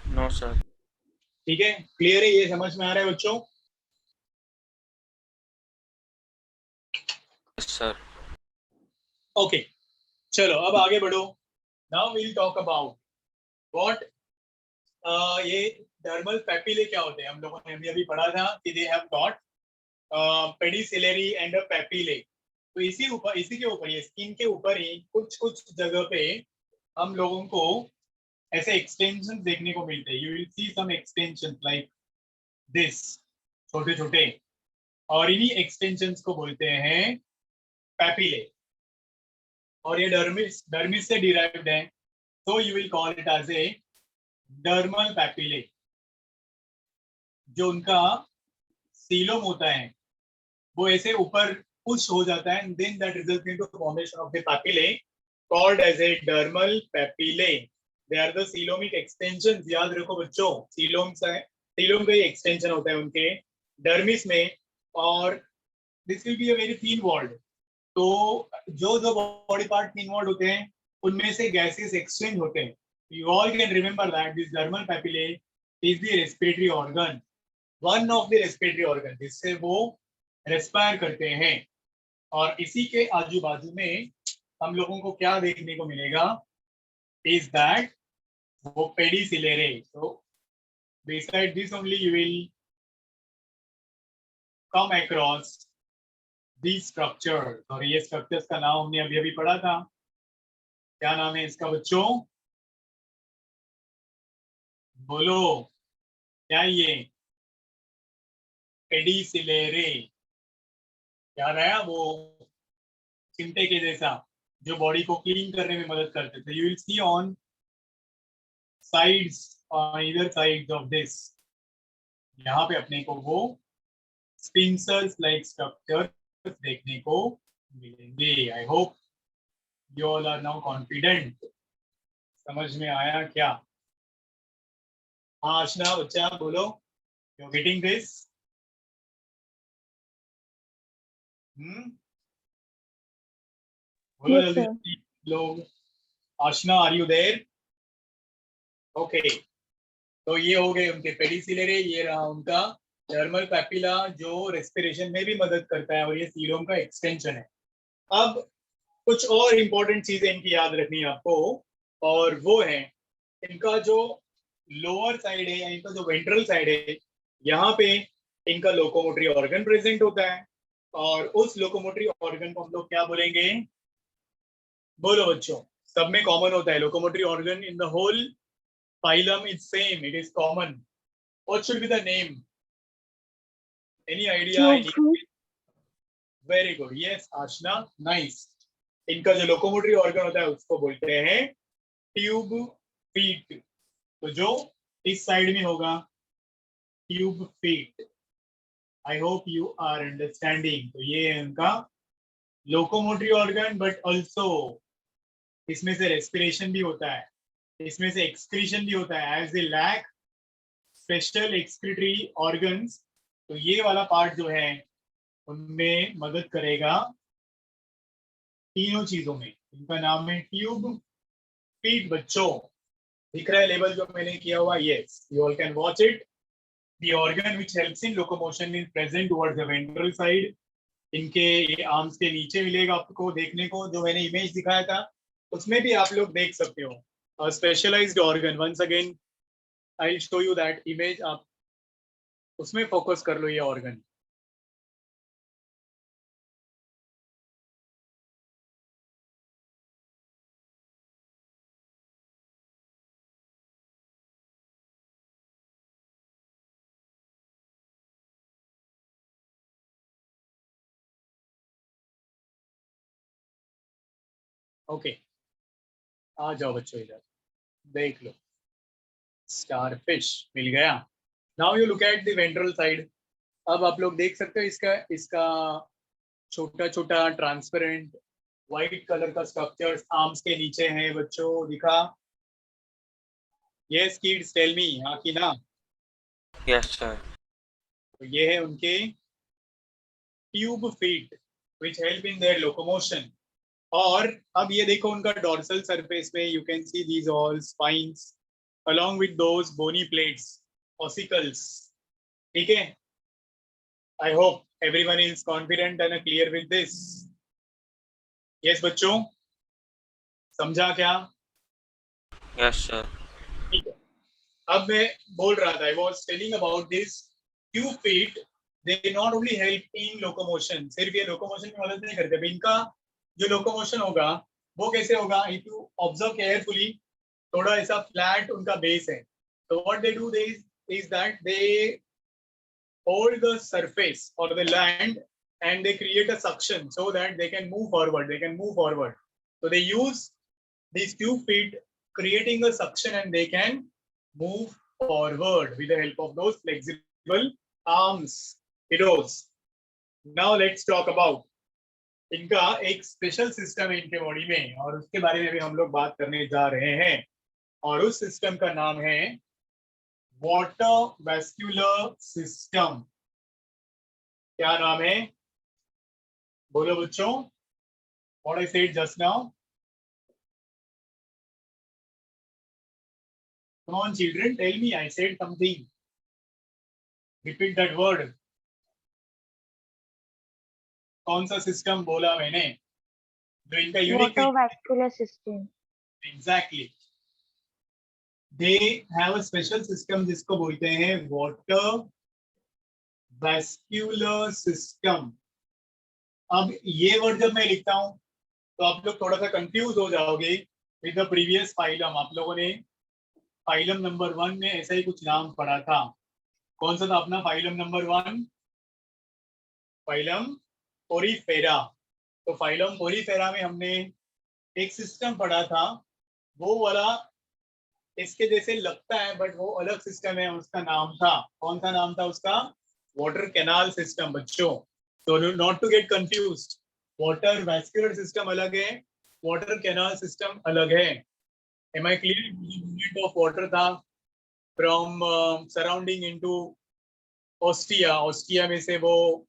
No sir. ठीक है, क्लियर है? ये समझ में आ रहा है बच्चों? सर ओके, चलो अब आगे बढ़ो। Now we'll talk about what ये डर्मल पैपिले क्या होते हैं। हम लोगों ने अभी पढ़ा था कि they have got pedicellariae and a papillae. तो इसी के ऊपर, ये स्किन के ऊपर ही कुछ जगह पे हम लोगों को ऐसे एक्सटेंशन देखने को मिलते हैं. You will see some extension like this, छोटे छोटे, और इन्हीं एक्सटेंशंस को बोलते हैं पैपिले. और ये डर्मिस से डिराइव्ड है, so you will call it as a dermal papillae. जो उनका सीलोम होता है वो ऐसे ऊपर पुश हो जाता है, and then that results into formation of the papillae called as a dermal papillae. They are the coelomic extensions. याद रखो बच्चों, सीलोम का ही एक्सटेंशन होता है उनके डर्मिस में, और this will be a very thin walled. तो जो जो बॉडी पार्ट thin walled होते हैं उनमें से गैसेस एक्सचेंज होते हैं. You all can remember that this dermal papillae is the respiratory organ, one of the respiratory organ, जिससे वो रेस्पायर करते हैं. और इसी के आजू बाजू में हम लोगों को क्या देखने को मिलेगा, is that वो पेडिसिलेरे. So beside this only you will come across these structures. और ये स्ट्रक्चर्स का नाम हमने अभी अभी पढ़ा था. क्या नाम है इसका बच्चों, बोलो क्या? ये पेडिसिलेरे. याद आया? वो चिमटे के जैसा जो बॉडी को क्लीन करने में मदद करते थे. You will C on sides, on either sides of this, यहाँ पे अपने को वो स्पिंसर्स लाइक स्ट्रक्चर देखने को मिलेंगे. I hope you all are now confident. समझ में आया क्या? हाँ आशना बच्चा बोलो, यू आर गेटिंग दिस? बोलो Yes, जल्दी लोग. Aashna, are you there? Okay, तो ये हो गए उनके पेडिसिलेरे. ये रहा उनका डर्मल पैपिला जो रेस्पिरेशन में भी मदद करता है, और ये सीलोम का एक्सटेंशन है. अब कुछ और इंपॉर्टेंट चीजें इनकी याद रखनी है आपको, और वो है इनका जो लोअर साइड है या इनका जो वेंट्रल साइड है, यहाँ पे इनका लोकोमोटरी ऑर्गन प्रेजेंट होता है. और उस लोकोमोटरी ऑर्गन को हम लोग क्या बोलेंगे? बोलो बच्चों, सब में कॉमन होता है locomotory organ. In the whole phylum is same, it is common. What should be the name? Any idea? Very good. Yes, Ashna, nice. इनका जो लोकोमोटरी ऑर्गन होता है उसको बोलते हैं ट्यूब फीट. तो जो इस साइड में होगा tube feet. I hope you are understanding. तो ये है उनका लोकोमोटरी ऑर्गन, बट ऑल्सो इसमें से रेस्पिरेशन भी होता है, इसमें से एक्सक्रीशन भी होता है. As they lack special excretory organs, तो ये वाला पार्ट जो है उनमें मदद करेगा तीनों चीजों में. इनका नाम है ट्यूब फीट. बच्चों दिख रहा है लेबल जो मैंने किया हुआ? Yes, you all can watch it. The organ which helps in locomotion is present towards the ventral side. इनके ये आर्म्स के नीचे मिलेगा आपको देखने को. जो मैंने इमेज दिखाया था उसमें भी आप लोग देख सकते हो. Specialised organ, once again I will show you that image. आप उसमें फोकस कर लो ये ऑर्गन. ओके, आ जाओ बच्चों इधर, देख लो. स्टारफिश मिल गया. Now you look at the ventral side. अब आप लोग देख सकते हो इसका छोटा छोटा ट्रांसपेरेंट व्हाइट कलर का स्ट्रक्चर आर्म्स के नीचे है. बच्चों दिखा? यस किड्स, टेल मी, हाँ कि ना? Yes sir. तो ये है उनके tube feet which help in their locomotion. और अब ये देखो उनका डॉर्सल सरफेस पे you can see these all spines along with those bony plates, ossicles. ठीक है? I hope everyone is confident and clear with this. Yes बच्चों, समझा क्या? Yes sir. ठीक है. अब मैं बोल रहा था, I was telling about this tube feet. They not only help in locomotion, सिर्फ ये locomotion में मदद नहीं करते, इनका जो locomotion होगा वो कैसे होगा? इफ यू ऑब्जर्व केयरफुली, थोड़ा ऐसा फ्लैट उनका बेस है, तो what they do they is that they hold the surface or the land and they create a suction so that they can move forward. So they use these 2 feet creating a suction and they can move forward with the help of those flexible arms, kiddos. Now let's talk about इनका एक special system है इनके body में और उसके बारे में भी हम लोग बात करने जा रहे हैं और उस सिस्टम का नाम है वाटर वैस्कुलर सिस्टम। क्या नाम है? बोलो बच्चों। What I said just now. Come on, children, tell me. I said something. Repeat that word. कौन सा सिस्टम बोला मैंने? जो इनका unique Water-vascular system. Exactly. They have a special system जिसको बोलते हैं water vascular system. अब ये वर्ड जब मैं लिखता हूं तो आप लोग थोड़ा सा कंफ्यूज हो जाओगे विद द प्रीवियस फाइलम। आप लोगों ने फाइलम नंबर 1 में ऐसा ही कुछ नाम पढ़ा था। कौन सा था अपना फाइलम नंबर 1? Phylum Porifera. तो फाइलम पोरीफेरा में हमने एक सिस्टम पढ़ा था, वो वाला इसके जैसे लगता है बट वो अलग सिस्टम है। उसका नाम था, कौन सा नाम था उसका? वाटर कैनाल सिस्टम बच्चों। तो not to get confused, water vascular system अलग है, वाटर कैनाल सिस्टम अलग है। Am I clear? Movement of water था from surrounding into ostia, ostia में से वो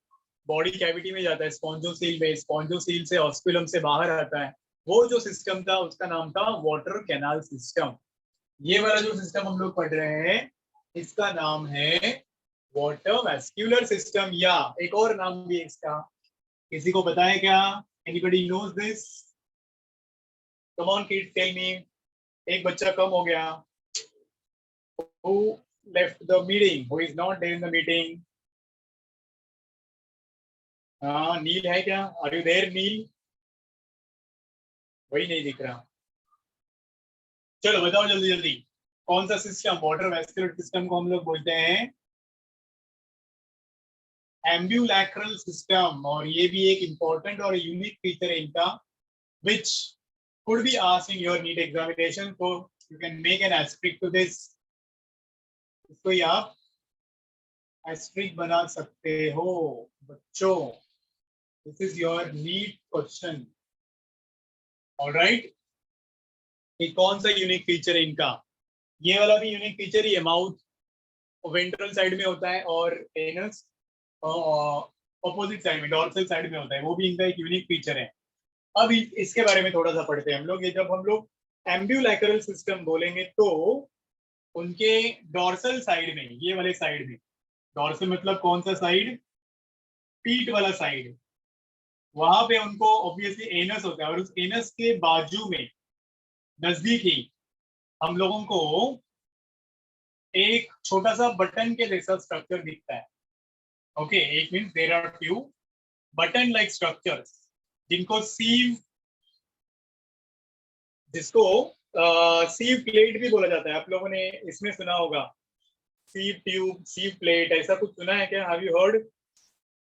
बॉडी कैविटी में जाता है स्पॉन्जोसील में, स्पॉन्जोसील से ऑस्कुलम से बाहर आता है। वो जो सिस्टम था उसका नाम था वाटर कैनाल सिस्टम। ये वाला जो सिस्टम हम लोग पढ़ रहे हैं इसका नाम है वाटर वैस्कुलर सिस्टम, या एक और नाम भी है इसका। किसी को पता है क्या? Anybody knows this? Come on kids, tell me. एक बच्चा कम हो गया। Who left the meeting? Who is not there in the meeting? हाँ, नील है क्या? Are you there, नील? वही नहीं दिख रहा। चलो बताओ जल्दी जल्दी, कौन सा सिस्टम? वाटर वैस्कुलर सिस्टम को हम लोग बोलते हैं एम्ब्यूलैक्रल सिस्टम। और ये भी एक इंपॉर्टेंट और यूनिक फीचर है इनका, which could be asked in your NEET examination, so you can make an asterisk to this. इसको ही आप asterisk बना सकते हो बच्चों। This is your NEET question. All right? ये कौन सा यूनिक फीचर है इनका? ये वाला भी यूनिक फीचर ही है। माउथ वेंट्रल साइड में होता है और एनस ऑपोजिट साइड में, डॉर्सल साइड में होता है। वो भी इनका एक यूनिक फीचर है। अब इसके बारे में थोड़ा सा पढ़ते हैं हम लोग। ये जब हम लोग एम्ब्यूलैक्रल सिस्टम बोलेंगे तो उनके डॉर्सल साइड में, ये वाले साइड में, डॉर्सल मतलब कौन सा साइड? पीठ वाला साइड। वहां पे उनको ऑब्वियसली एनस होता है और उस एनस के बाजू में नजदीक ही हम लोगों को एक छोटा सा बटन के जैसा स्ट्रक्चर दिखता है। Okay, it means there are few button like structures जिनको सीव, जिसको सीव प्लेट भी बोला जाता है। आप लोगों ने इसमें सुना होगा, सीव ट्यूब, सीव प्लेट, ऐसा कुछ सुना है क्या? Have you heard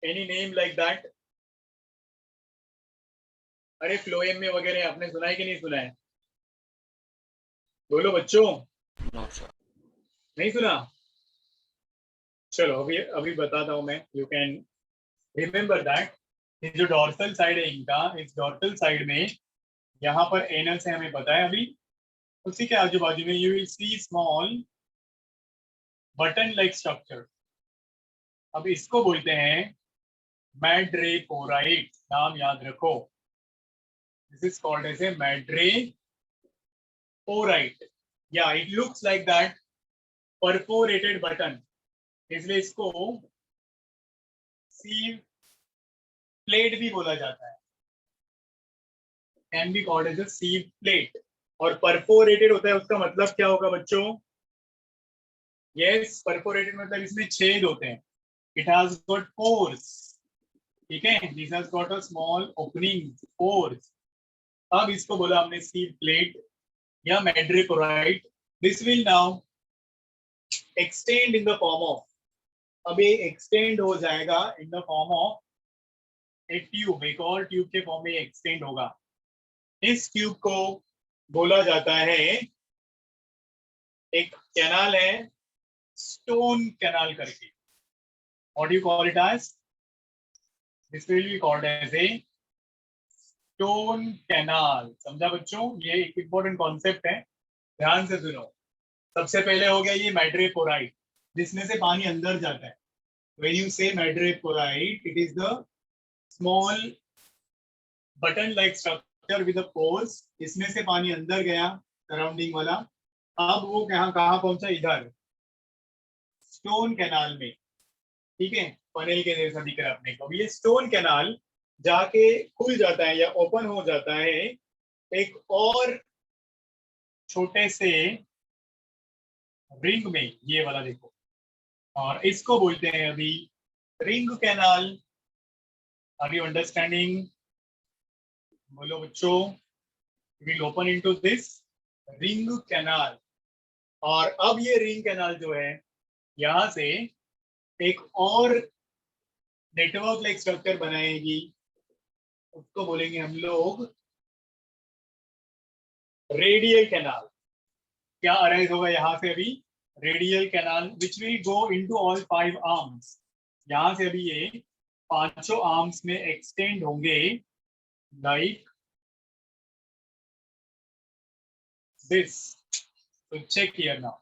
any name like that? अरे फ्लोएम में वगैरह आपने सुना है कि नहीं सुना है? बोलो बच्चों। No sir. नहीं सुना? चलो अभी बताता हूं मैं। यू कैन रिमेम्बर दैट ये जो डॉर्सल साइड है इनका, इस डॉर्सल साइड में यहाँ पर एनस है, हमें पता है। अभी उसी के आजू बाजू में you will see small button like structure. अब इसको बोलते हैं मैड्रेपोराइट। नाम याद रखो, this is called as a madreporite. या it looks like that perforated button, इसलिए इसको सीव प्लेट भी बोला जाता है। Can be called as a sieve plate. और परफोरेटेड होता है, उसका मतलब क्या होगा बच्चों? यस, परफोरेटेड मतलब इसमें छेद होते हैं। It has got pores. ठीक है, this has got a small opening, pores. अब इसको बोला हमने सीड प्लेट या madreporite. This will now extend in the form of, अब ये एक्सटेंड हो जाएगा in the form of a tube, एक और ट्यूब के फॉर्म में एक्सटेंड होगा. इस ट्यूब को बोला जाता है, एक कैनाल है स्टोन कैनाल करके. What you call it as? This will be called as a stone canal. समझा बच्चों? ये एक इंपॉर्टेंट कॉन्सेप्ट है, ध्यान से सुनो. सबसे पहले हो गया ये मैड्रिपोराइट, जिसमें से पानी अंदर जाता है. When you say madreporite, it is the small button-like structure with the pores. इसमें से पानी अंदर गया, सराउंडिंग वाला. अब वो कहाँ पहुंचा? इधर स्टोन कैनाल में. ठीक है, फनेल के जैसा दिख रहा है अपने को. ये स्टोन कैनाल जाके खुल जाता है या ओपन हो जाता है एक और छोटे से रिंग में, ये वाला देखो, और इसको बोलते हैं अभी ring canal. Are you understanding? बोलो बच्चों. Will open into this ring canal. और अब ये रिंग कैनाल जो है, यहां से एक और नेटवर्क लाइक स्ट्रक्चर बनाएगी, उसको बोलेंगे हम लोग रेडियल कैनाल. क्या अराइज होगा यहाँ से? अभी radial canal which will go into all 5 arms. यहाँ से अभी ये 5 आर्म्स में एक्सटेंड होंगे लाइक दिस. तो चेक हियर नाउ.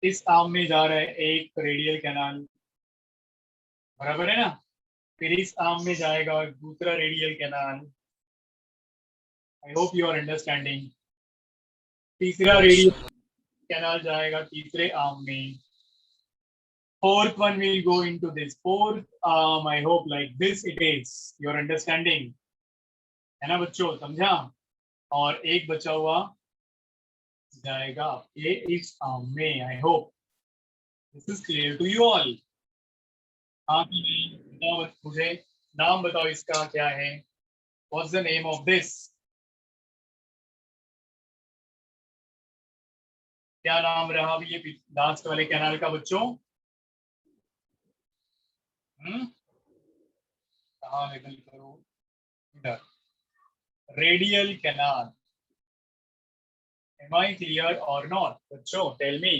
इस आर्म में जा रहा है एक रेडियल कैनाल, बराबर है ना. फिर इस आर्म में जाएगा दूसरा radial canal. I hope you are understanding. तीसरा रेडियल कैनाल जाएगा तीसरे आर्म में. Fourth one will go into this fourth arm. I hope like this it is. You are understanding? है ना बच्चों? समझा? और एक बचा हुआ जाएगा ये इस आर्म में. I hope this is clear to you all. हाँ कि नहीं? बताओ मुझे, नाम बताओ इसका क्या है? What's the name of this? क्या नाम रहा अभी ये लास्ट वाले कैनाल का बच्चों? कहाँ लेबल करो? इधर radial canal. Am I clear or not? बच्चों tell me.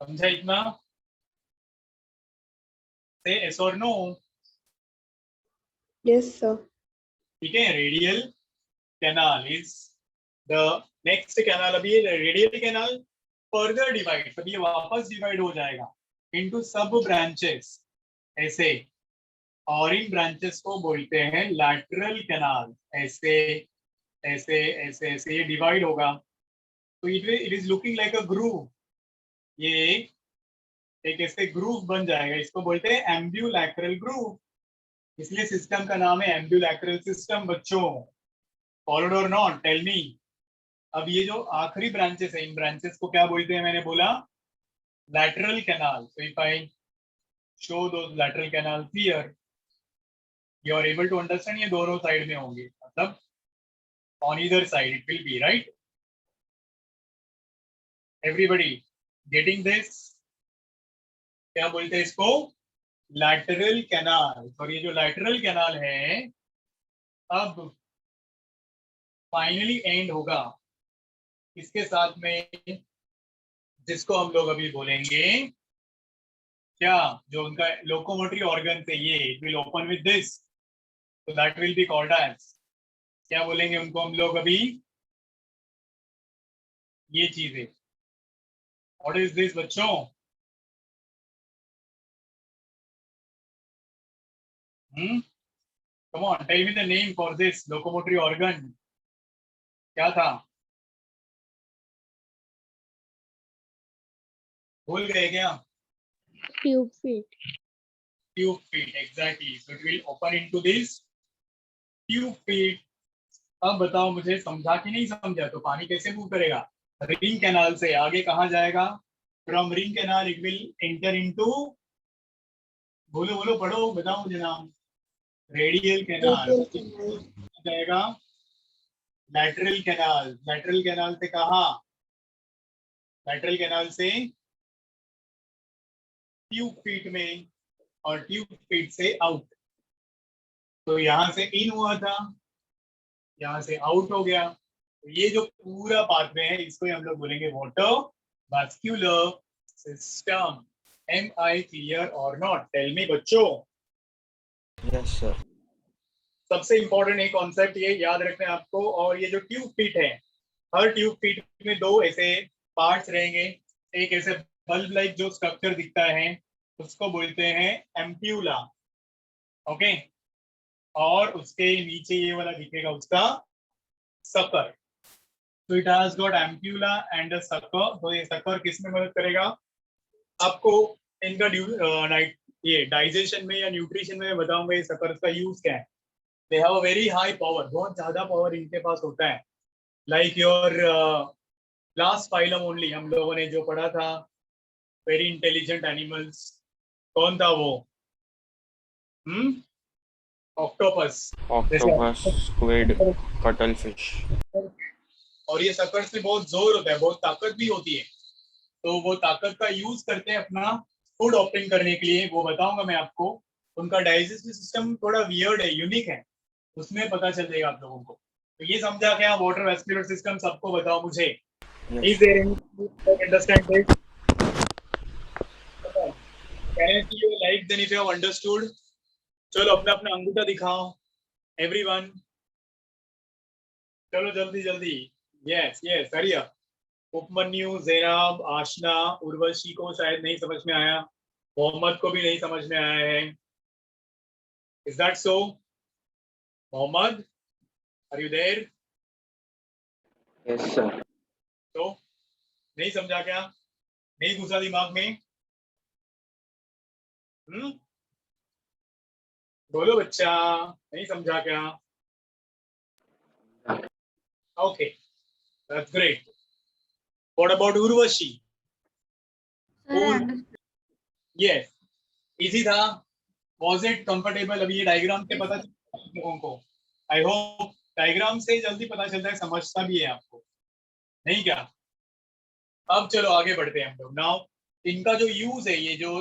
समझा इतना? Say yes or no. Yes, sir. ठीक है. Radial canal is the next canal. अभी ये रेडियल कैनाल फर्दर डिवाइड, अभी ये वापस डिवाइड हो जाएगा इनटू सब ब्रांचेस ऐसे, और इन ब्रांचेस को बोलते हैं लैटरल कैनाल. ऐसे ऐसे ऐसे ऐसे ये डिवाइड होगा. तो it is looking like a groove. ये एक ऐसे ग्रूव बन जाएगा. इसको बोलते हैं एम्ब्यूलैक्रल ग्रूव. इसलिए सिस्टम का नाम है एम्ब्यूलैक्रल सिस्टम. बच्चों followed or not? Tell me. अब ये जो आखिरी ब्रांचेस है, इन ब्रांचेस को क्या बोलते हैं? मैंने बोला lateral canal. So if I show those lateral canals here, you are able to understand. ये दोनों साइड में होंगे, मतलब on either side it will be, right? Everybody getting this? क्या बोलते हैं इसको? lateral canal. और ये जो lateral canal है अब फाइनली एंड होगा इसके साथ में, जिसको हम लोग अभी बोलेंगे क्या, जो उनका लोकोमोटरी ऑर्गन है ये, it will open with this. तो that will be called as, क्या बोलेंगे उनको हम लोग अभी? ये चीजें. व्हाट इज दिस बच्चों? Come on, tell me the name for this locomotory organ. क्या था? भूल गए क्या? Tube feet. Tube feet, exactly. So it will open into this tube feet. अब बताओ मुझे, समझा कि नहीं समझा? तो पानी कैसे मूव करेगा? रिंग कैनाल से आगे कहाँ जाएगा? From ring canal it will enter into, बोलो बोलो, पढ़ो, बताओ मुझे नाम. रेडियल कैनाल जाएगा लैटरल कैनाल। लैटरल कैनाल से कहा? लैटरल कैनाल से ट्यूब फीट में, और ट्यूब फीट से आउट। तो यहां से इन हुआ था, यहां से आउट हो गया। तो ये जो पूरा पाथवे है इसको हम लोग बोलेंगे water vascular system. Am I clear or not? Tell me बच्चों। Yes sir. सबसे इंपॉर्टेंट एक कॉन्सेप्ट ये याद रखना है आपको। और ये जो ट्यूब फीट है, हर ट्यूब फीट में दो ऐसे पार्ट्स रहेंगे। एक ऐसे बल्ब लाइक जो स्ट्रक्चर दिखता है उसको बोलते हैं एम्प्यूला, ओके। और उसके नीचे ये वाला दिखेगा उसका सकर। तो it has got ampulla and a sucker. तो ये सकर किस में मदद करेगा आपको? इनका ये डाइजेशन में या न्यूट्रिशन में मैं बताऊंगा ये सकर्स का यूज क्या है। They have a very high power, बहुत ज्यादा पावर इनके पास होता है। Like your last phylum only हम लोगों ने जो पढ़ा था, वेरी इंटेलिजेंट एनिमल्स, कौन था वो? Octopus. Octopus, squid, cuttle fish. और ये सकर्स में बहुत जोर होता है, बहुत ताकत भी होती है। तो वो ताकत का यूज करते हैं अपना फूड ऑप्टेन करने के लिए, वो बताऊंगा मैं आपको। उनका डाइजेस्टिव सिस्टम थोड़ा वियर्ड है, यूनिक है, उसमें पता चल जाएगा आप लोगों को। तो ये समझा क्या? वाटर वेस्कुलर सिस्टम सबको बताओ मुझे। Is there any understand this? Can I see your like then if you have understood? चलो अपना अपना अंगूठा दिखाओ एवरीवन। चलो जल्दी जल्दी। Yes yes, hurry up. Upmanyu, Zainab, Aashna, Urvashi को शायद नहीं समझ में आया, मोहम्मद को भी नहीं समझ में आया है। Is that so? Mohammed, are you there? Yes sir. तो नहीं समझा क्या? नहीं घुसा दिमाग में? बोलो बच्चा, नहीं समझा क्या? Okay, that's great. What about Urvashi? Yes, easy था। Was it comfortable? अभी ये डायग्राम से पता चलता है आप लोगों को? आई होप डायग्राम से जल्दी पता चलता है, समझता भी है आपको, नहीं क्या? अब चलो आगे बढ़ते हैं हम लोग। नाउ इनका जो यूज है, ये जो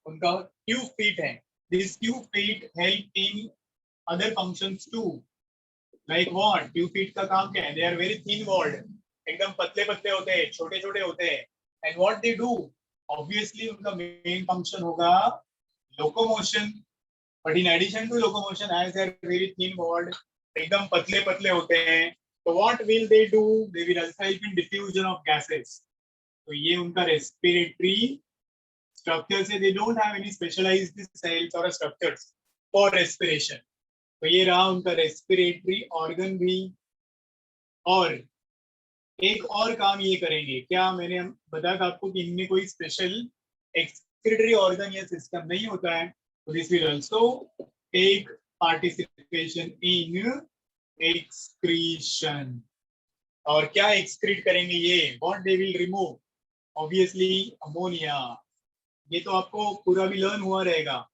उनका ट्यूब फीट है, this tube feet help in other functions too. Like what? Tube feet का काम क्या है? They are very thin walled, एकदम पतले पतले होते हैं, छोटे छोटे होते हैं। And what they do? Obviously उनका मेन फंक्शन होगा locomotion. But in addition to locomotion, as they are very thin walled, एकदम पतले पतले होते हैं, तो what will they do? They will also help in diffusion of gases. तो ये उनका रेस्पिरेटरी स्ट्रक्चर से, they don't have any specialised cells or structures for respiration. तो ये रहा उनका रेस्पिरेटरी ऑर्गन भी। और एक और काम ये करेंगे क्या? मैंने बताया था आपको कि इनमें कोई स्पेशल एक्सक्रीटरी ऑर्गन या सिस्टम नहीं होता है। तो this will also take participation in excretion. और क्या एक्सक्रीट करेंगे ये? What they will remove? Obviously ammonia. ये तो आपको पूरा भी लर्न हुआ रहेगा।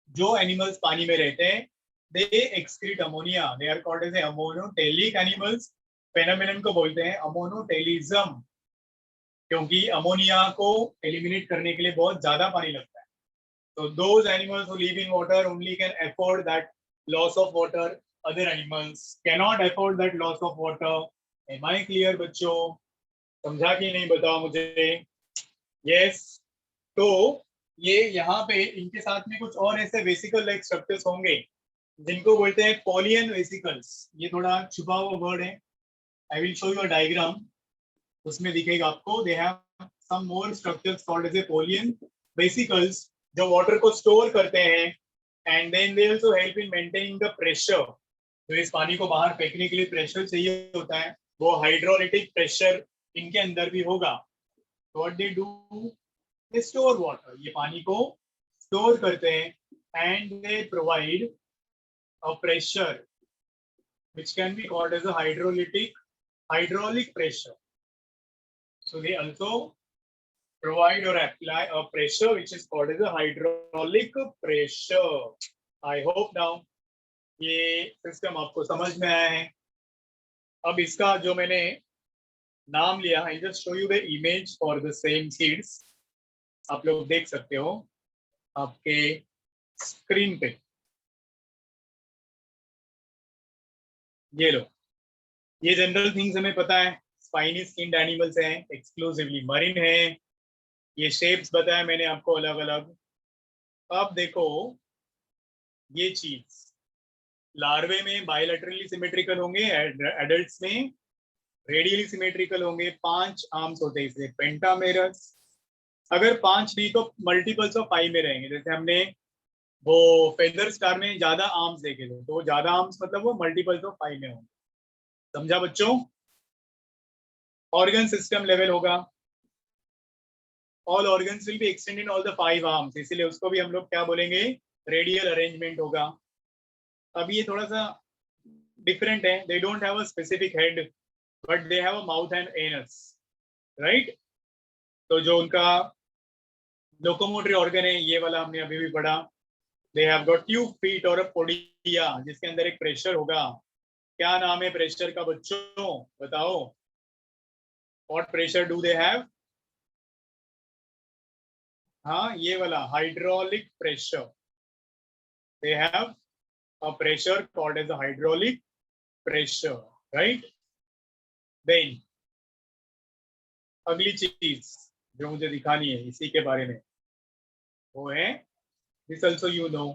जो एनिमल्स पानी में रहते हैं, they excrete ammonia, they are called as ammonotelic animals. Phenomenon को बोलते हैं अमोनोटेलिज्म, क्योंकि अमोनिया को एलिमिनेट करने के लिए बहुत ज्यादा पानी लगता है। तो those animals who live in water only can afford that loss of water. Other animals cannot afford that loss of water. Am I clear बच्चों? समझा कि नहीं बताओ मुझे? Yes. तो ये यहाँ पे इनके साथ में कुछ और ऐसे वेसिकल लाइक स्ट्रक्चर्स होंगे जिनको बोलते हैं पोलियन वेसिकल्स। ये थोड़ा छुपा हुआ वर्ड है, I will show you a diagram, उसमें दिखेगा आपको। They have some more structures called as a polian vesicles, जो वाटर को स्टोर करते हैं। And then they also help in maintaining the pressure. तो इस पानी को बाहर फेंकने के लिए प्रेशर चाहिए होता है, वो हाइड्रोलिटिक प्रेशर इनके अंदर भी होगा। तो what they do? They store water, ये पानी को स्टोर करते हैं। And they provide a pressure which can be called as a hydraulic pressure. So they also provide or apply a pressure which is called as a hydraulic pressure. I hope now ये system आपको समझ में आया है। अब इसका जो मैंने नाम लिया, I just show you the image for the same seeds. आप लोग देख सकते हो आपके स्क्रीन पे, ये लो। ये जनरल थिंग्स हमें पता है, स्पाइनी स्किन्ड एनिमल्स हैं, एक्सक्लूसिवली मरीन है। ये शेप्स बताया मैंने आपको अलग अलग। अब देखो ये चीज, लार्वे में बायलैटरली सिमेट्रिकल होंगे, एडल्ट्स में रेडियली सिमेट्रिकल होंगे। 5 आर्म्स होते हैं इसलिए पेंटामेरस। अगर 5 नहीं तो मल्टीपल्स ऑफ 5 में रहेंगे। जैसे हमने वो फेदर स्टार में ज्यादा आर्म्स देखे थे, तो ज्यादा आर्म्स मतलब वो मल्टीपल्स ऑफ 5 में होंगे। समझा बच्चों? ऑर्गन सिस्टम लेवल होगा, all organs will be extended in all the 5 arms, इसीलिए उसको भी हम लोग क्या बोलेंगे, रेडियल अरेंजमेंट होगा। अब ये थोड़ा सा डिफरेंट है, दे don't have a specific head but they have a mouth and anus, right? तो जो उनका लोकोमोटरी ऑर्गन है ये वाला हमने अभी भी पढ़ा। दे हैव गॉट ट्यूब फीट और अ पोडिया, जिसके अंदर एक प्रेशर होगा। क्या नाम है प्रेशर का बच्चों, बताओ? What pressure do they have? हाँ, ये वाला hydraulic pressure. They have a pressure called as a hydraulic pressure, right? Then अगली चीज जो मुझे दिखानी है इसी के बारे में, वो है this also you know,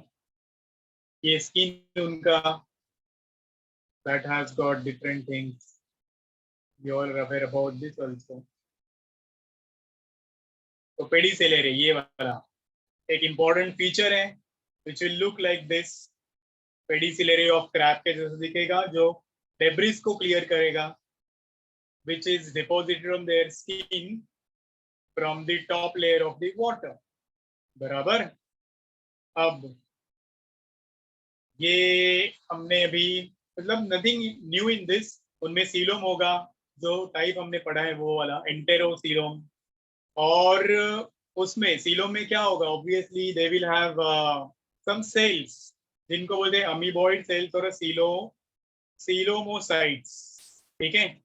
ये स्किन उनका that has got different things, you all are aware about this also. तो पेडिसेलेरे ये वाला एक important feature है which will look like this, pedicellariae of crab के जैसे दिखेगा, जो डेब्रिस को क्लियर करेगा, which is deposited on their skin from the top layer of the water, बराबर। अब ये हमने अभी मतलब नथिंग न्यू इन दिस, उनमें सीलोम होगा, जो टाइप हमने पढ़ा है वो वाला एंटेरोसीलोम। और उसमें सीलोम में क्या होगा, obviously they will have some cells जिनको बोलते हैं अमीबॉइड सेल्स और सीलोमोसाइट्स, ठीक है।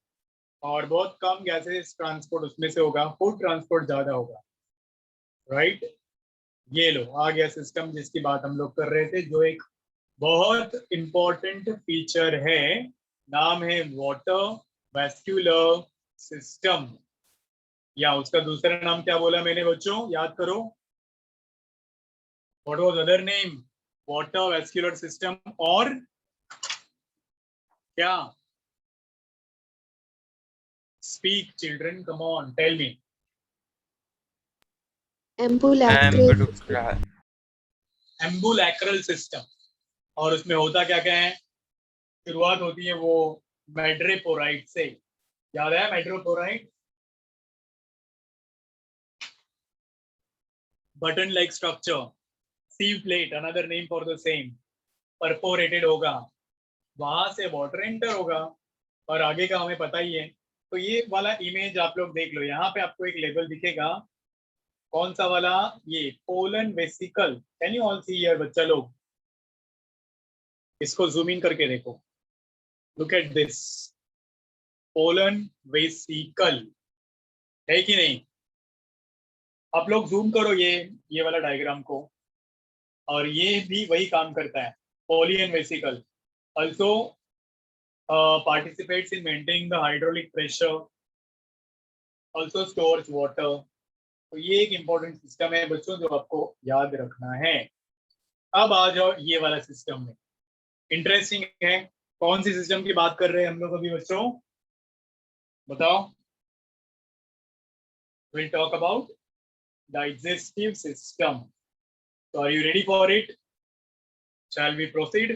और बहुत कम गैसेस ट्रांसपोर्ट उसमें से होगा, फूड ट्रांसपोर्ट ज्यादा होगा, राइट? ये लो आ गया सिस्टम जिसकी बात हम लोग कर रहे थे, जो एक बहुत इंपॉर्टेंट फीचर है, नाम है वाटर वैस्कुलर सिस्टम, या उसका दूसरा नाम क्या बोला मैंने बच्चों, याद करो? What was other name? Water vascular system और क्या? Speak children, come on, tell me. Ambulacral system. और उसमें होता क्या क्या है? शुरुआत होती है वो मैड्रेपोराइट से, याद है madreporite? Button like structure, sieve plate another name for the same, perforated होगा, वहां से वाटर एंटर होगा, और आगे का हमें पता ही है। तो ये वाला इमेज आप लोग देख लो, यहाँ पे आपको एक लेबल दिखेगा, कौन सा वाला? ये pollen vesicle. Can you all see here बच्चा लोग? इसको जूम इन करके देखो, look at this pollen vesicle, है कि नहीं? आप लोग जूम करो ये वाला डायग्राम को, और ये भी वही काम करता है, पोलियन vesicle also participates in maintaining the hydraulic pressure, also stores water। तो ये एक इंपॉर्टेंट सिस्टम है बच्चों जो आपको याद रखना है। अब आ जाओ ये वाला सिस्टम में, इंटरेस्टिंग है। कौन सी सिस्टम की बात कर रहे हैं हम लोग अभी बच्चों, बताओ? We'll talk about digestive system. So are you ready for it? Shall we proceed?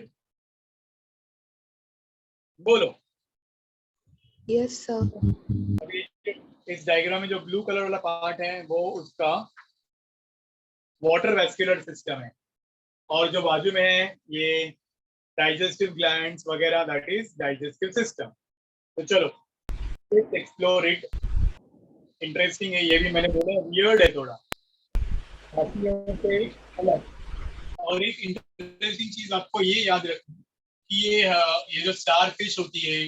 बोलो। Yes, sir. अभी इस डायग्राम में जो ब्लू कलर वाला पार्ट है वो उसका वाटर वेस्कुलर सिस्टम है, और जो बाजू में है ये डाइजेस्टिव ग्लैंड्स वगैरह, दैट इज डाइजेस्टिव सिस्टम। तो चलो लेट्स एक्सप्लोर इट। इंटरेस्टिंग है ये भी, मैंने बोला वियर्ड है थोड़ा, बाकियों से अलग। और एक इंटरेस्टिंग चीज आपको ये याद रखनी कि ये जो स्टार फिश होती है,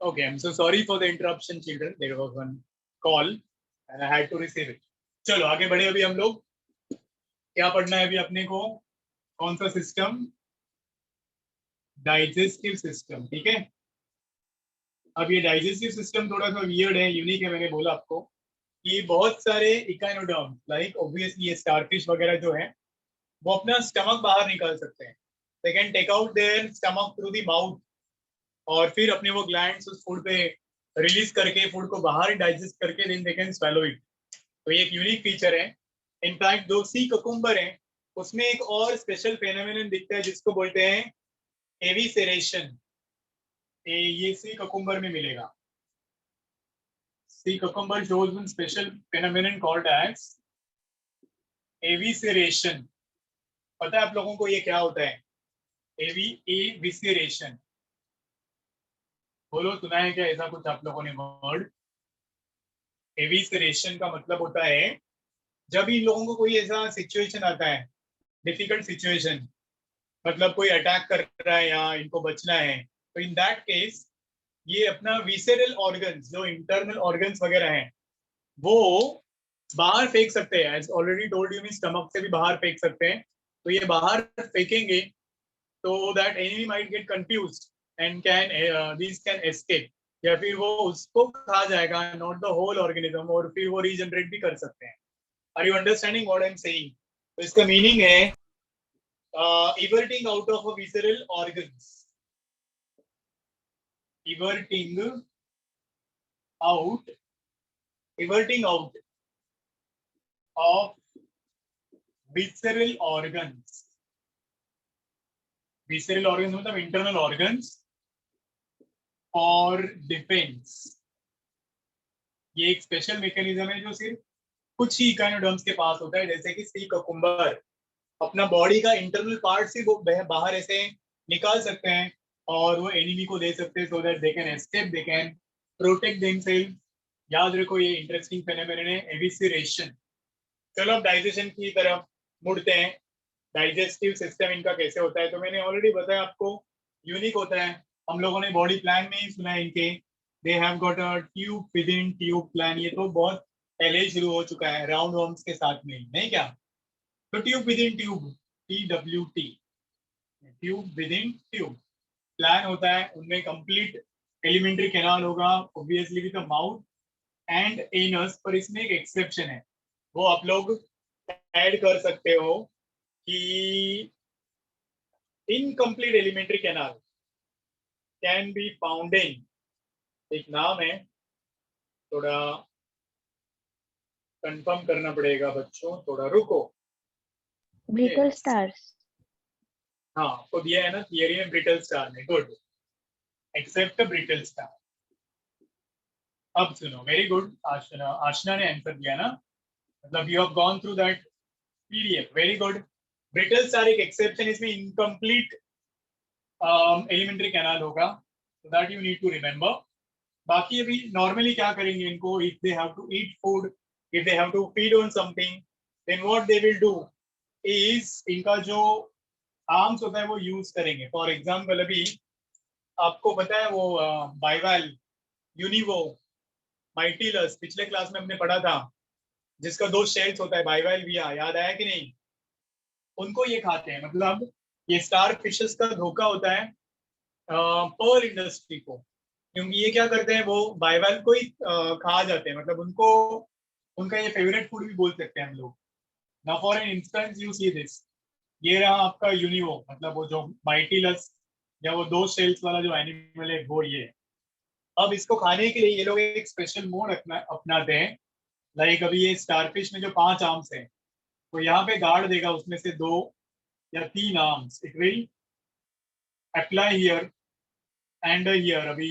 okay, I'm so sorry for the interruption, children. There was one call and I had to receive it. चलो आगे बढ़े। अभी हम लोग क्या पढ़ना है अभी अपने को? कौन सा सिस्टम? डाइजेस्टिव सिस्टम, ठीक है। अब ये डाइजेस्टिव सिस्टम थोड़ा सा वियर्ड है, यूनिक है। मैंने बोला आपको कि बहुत सारे इकाइनोडर्म लाइक ऑब्वियसली ये स्टारफिश वगैरह जो है वो अपना स्टमक बाहर निकाल सकते हैं। They can take out their stomach through the mouth और फिर अपने वो ग्लैंड्स उस फूड पे रिलीज करके फूड को बाहर डाइजेस्ट करके then they can swallow it. तो ये एक यूनिक फीचर है। इनफैक्ट जो सी ककुम्बर है उसमें एक और स्पेशल फेनोमेनन दिखता है जिसको बोलते हैं एविसेरेशन। ये सी ककुम्बर में मिलेगा। Sea cucumber shows one special phenomenon called as evisceration. पता है आप लोगों को ये क्या होता है? एविसेरेशन बोलो, सुना है क्या ऐसा कुछ आप लोगों ने वर्ड? एविसेरेशन का मतलब होता है जब इन लोगों को कोई ऐसा सिचुएशन आता है, डिफिकल्ट सिचुएशन, मतलब कोई अटैक कर रहा है या इनको बचना है, तो इन दैट केस ये अपना विसेरल ऑर्गन्स जो इंटरनल ऑर्गन्स वगैरह हैं वो बाहर फेंक सकते हैं। As already told you, stomach से भी बाहर फेंक सकते हैं। तो ये बाहर फेंकेंगे तो that enemy might get confused and can this can escape, या फिर वो उसको खा जाएगा, नॉट द होल ऑर्गेनिज्म, और फिर वो रीजनरेट भी कर सकते हैं। Are you understanding what I am saying? तो इसका मीनिंग है everting out of a visceral organs, everting out, everting out of visceral organs. Visceral organs मतलब इंटरनल ऑर्गन्स फॉर डिफेंस। ये एक स्पेशल मैकेनिज्म है जो सिर्फ कुछ ही इकाइनोडर्म्स के पास होता है, जैसे कि सी ककुम्बर अपना बॉडी का इंटरनल पार्ट से वो बाहर ऐसे निकाल सकते हैं और वो एनिमी को दे सकते हैं so that they can escape, they can protect themself. याद रखो ये इंटरेस्टिंग फेनोमेनन है एविसेरेशन। चलो अब डाइजेशन की तरफ मुड़ते हैं। डाइजेस्टिव सिस्टम इनका कैसे होता है तो मैंने ऑलरेडी बताया आपको, यूनिक होता है। हम लोगों ने बॉडी प्लान में ही सुना है इनके, दे have got a tube with in tube plan. ये तो बहुत पहले ही शुरू हो चुका है राउंड वर्म्स के साथ में, नहीं क्या? तो tube with in tube, TWT, tube with in tube plan होता है। उनमें कंप्लीट एलिमेंट्री कैनाल होगा obviously with the mouth and anus. पर इसमें एक एक्सेप्शन है, वो आप लोग ऐड कर सकते हो कि incomplete alimentary canal can be found इन, एक नाम है, थोड़ा कंफर्म करना पड़ेगा बच्चों, थोड़ा रुको। Brittle stars. हाँ आपको दिया है ना थियरी में ब्रिटल स्टार में, गुड, एक्सेप्ट ब्रिटल स्टार। अब सुनो, वेरी गुड आशना, आशना ने आंसर दिया ना, मतलब you have gone through that PDF, very good. Brittle star एक एक्सेप्शन, इसमें इनकम्प्लीट एलिमेंट्री कैनाल होगा, so that you need to remember. बाकी अभी नॉर्मली क्या करेंगे इनको, if they have to eat food, if they have to feed on something, then what they will do is इनका जो आर्म्स होता है वो यूज करेंगे। फॉर एग्जांपल अभी आपको पता है वो बाइवाल, यूनिवो, माइटिलस, पिछले क्लास में हमने पढ़ा था, जिसका 2 शेल्स होता है, बाइवाल विया, याद आया कि नहीं? उनको ये खाते हैं, मतलब ये स्टार फिशेस का धोखा होता है पर्ल इंडस्ट्री को, क्योंकि ये क्या करते हैं, वो बाइवाल्व को ही खा जाते हैं, मतलब उनको उनका ये फेवरेट फूड भी बोल सकते हैं हम लोग। Now for an instance you see this, ये रहा आपका यूनिवो, मतलब वो जो माइटीलस या वो दो शेल्स वाला जो एनिमल है वो ये। अब इसको खाने के लिए ये लोग एक स्पेशल मोड अपनाते हैं। लाइक अभी ये स्टारफिश में जो 5 आर्म्स हैं, तो यहाँ पे गाड़ देगा उसमें से 2 या 3 arms, it will apply here and here. अभी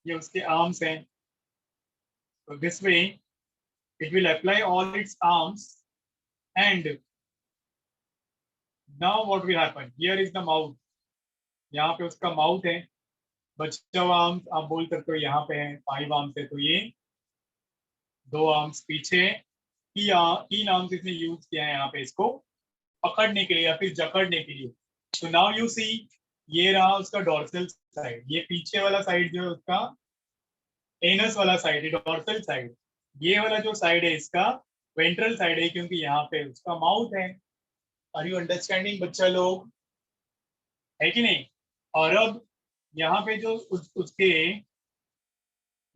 ये उसके आर्म्स हैं, तो this way it will apply all it's arms and now what will happen, here is the mouth, यहाँ पे उसका माउथ है। बचा हुआ आर्म्स आप बोल सकते हो यहाँ पे है, 5 आर्म्स है, तो ये 2 आर्म्स पीछे, 3 आर्म्स इसने यूज किया है यहाँ पे इसको पकड़ने के लिए या फिर जकड़ने के लिए। तो नाउ यू सी, ये रहा उसका डॉर्सल साइड, ये पीछे वाला साइड जो है उसका एनस वाला साइड है, डॉर्सल साइड। ये वाला जो साइड है इसका वेंट्रल साइड है, क्योंकि यहाँ पे उसका माउथ है। आर यू अंडरस्टैंडिंग बच्चा लोग, है कि नहीं? और अब यहाँ पे जो उसके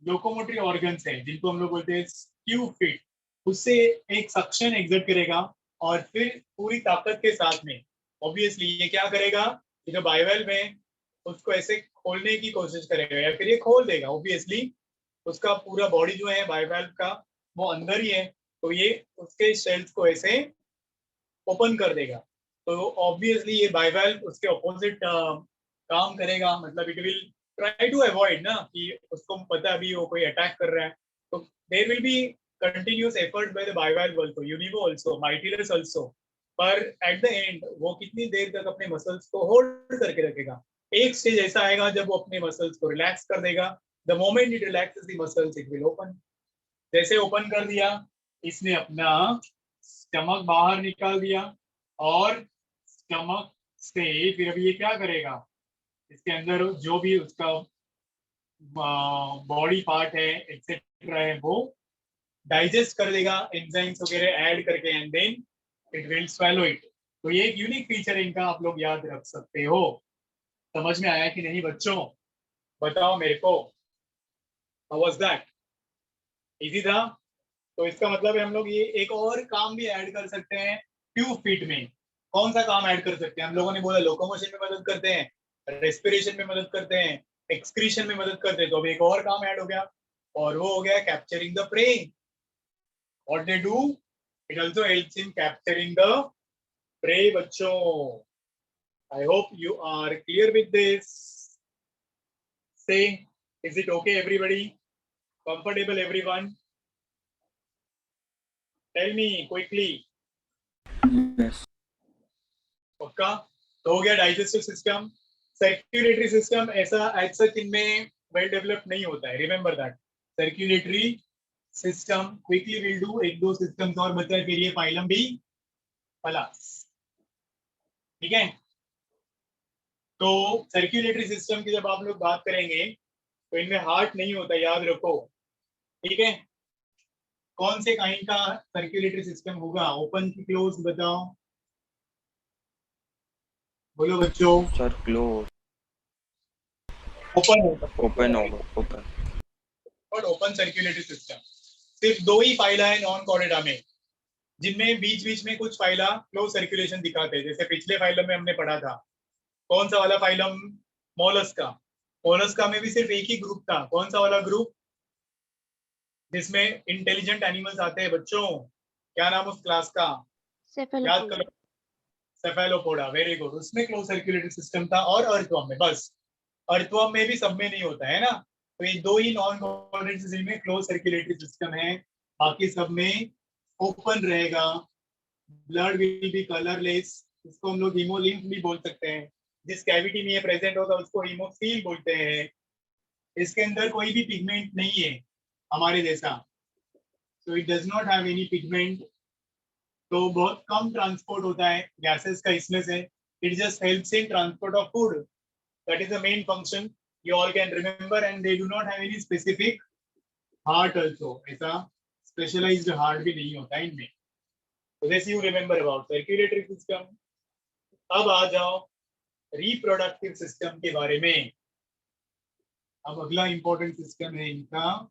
लोकोमोटरी ऑर्गन्स हैं, जिनको हम लोग बोलते हैं स्क्यू फिट, उससे एक सक्शन एग्जर्ट करेगा और फिर पूरी ताकत के साथ में ऑब्वियसली ये क्या करेगा, ये जो बाइवेल में उसको ऐसे खोलने की कोशिश करेगा या फिर ये खोल देगा। ऑब्वियसली उसका पूरा बॉडी जो है बाइवेल का वो अंदर ही है, तो ये उसके शेल्स को ऐसे ओपन कर देगा। तो ऑब्वियसली ये बाइवेल उसके ऑपोजिट काम करेगा, मतलब it will try to avoid ना, कि उसको पता है अभी वो कोई अटैक कर रहा है, तो there will be continuous effort by the bivalve also, unio also, mytilus also. पर एट द एंड वो कितनी देर तक अपने मसल्स को होल्ड करके रखेगा? एक स्टेज ऐसा आएगा जब वो अपने मसल्स को रिलैक्स कर देगा। The moment it relaxes the muscles it will open. जैसे ओपन कर दिया, इसने अपना स्टमक बाहर निकाल दिया और स्टमक से फिर अभी ये क्या करेगा, इसके अंदर जो भी उसका बॉडी पार्ट है एक्सेट्रा है वो डाइजेस्ट कर देगा एंजाइम्स वगैरह ऐड करके, and then it will swallow it. तो ये एक यूनिक फीचर है इनका, आप लोग याद रख सकते हो। समझ में आया कि नहीं बच्चों? बताओ मेरे को, हाउ वाज दैट? इजी था? तो इसका मतलब है हम लोग ये एक और काम भी ऐड कर सकते हैं ट्यूब फीट में। कौन सा काम ऐड कर सकते हैं? हम लोगों ने बोला लोकोमोशन में मदद करते हैं, रेस्पिरेशन में मदद करते हैं, एक्सक्रीशन में मदद करते हैं, तो अब एक और काम ऐड हो गया और वो हो गया capturing the prey. What they do, it also helps in capturing the prey बच्चों। I hope you are clear with this. So is it okay everybody, comfortable everyone? Tell me quickly. Yes. पक्का? तो हो गया digestive system. Circulatory system ऐसा as such इनमें well develop नहीं होता है, remember that. Circulatory system quickly will do, एक दो सिस्टम्स और बचा है, फिर ये फाइलम भी खलास। ठीक है? तो सर्क्यूलेटरी सिस्टम की जब आप लोग बात करेंगे तो इनमें हार्ट नहीं होता, याद रखो। ठीक है? कौन से काइंड का सर्क्यूलेटरी सिस्टम होगा, ओपन की क्लोज बताओ, बोलो बच्चों। Sir, close. ओपन होगा, Open over. Open. और ओपन सर्क्यूलेटरी सिस्टम सिर्फ 2 ही फाइला है नॉन कॉर्डेटा में, जिनमें बीच बीच में कुछ फाइला क्लोज सर्कुलेशन दिखाते हैं, जैसे पिछले फाइलम में हमने पढ़ा था। कौन सा वाला फाइलम? मोलस्का। मोलस्का में भी सिर्फ एक ही ग्रुप था, कौन सा वाला ग्रुप जिसमें इंटेलिजेंट एनिमल्स आते हैं बच्चों? क्या नाम उस क्लास का? याद करो, सेफेलोपोडा। वेरी गुड, उसमें क्लोज सर्कुलेटरी सिस्टम था। और अर्थवर्म में, बस अर्थवर्म में भी सब में नहीं होता है ना, तो ये 2 ही नॉन कॉर्डेट में क्लोज सर्कुलेटरी सिस्टम है, बाकी सब में ओपन रहेगा। ब्लड विल बी कलरलेस, इसको हम लोग हीमोलिम्फ भी बोल सकते हैं। जिस कैविटी में ये प्रेजेंट होगा उसको हीमोफिल बोलते हैं। इसके अंदर कोई भी पिगमेंट नहीं है हमारे जैसा, so it does not have any pigment। तो बहुत कम ट्रांसपोर्ट होता है गैसेस का इसमें से। It just helps in transport of food, that is the main function. You all can remember, and they do not have any specific heart also, ऐसा specialised heart भी नहीं होता है इनमें। So this you remember about circulatory system. अब आ जाओ reproductive system के बारे में। अब अगला इंपॉर्टेंट सिस्टम है इनका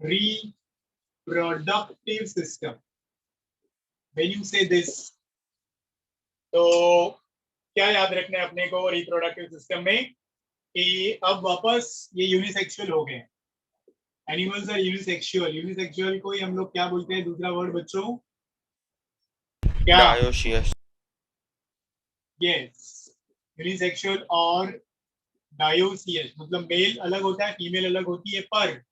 रिप्रोडक्टिव सिस्टम। व्हेन यू से दिस, तो क्या याद रखना है अपने को रिप्रोडक्टिव सिस्टम में कि अब वापस ये यूनिसेक्सुअल हो गए। Animals are unisexual. यूनिसेक्सुअल को ही हम लोग क्या बोलते हैं, दूसरा वर्ड बच्चों क्या? डायोशियस। यस, यूनिसेक्सुअल और डायोसियस, मतलब मेल अलग होता है, फीमेल अलग होती है, पर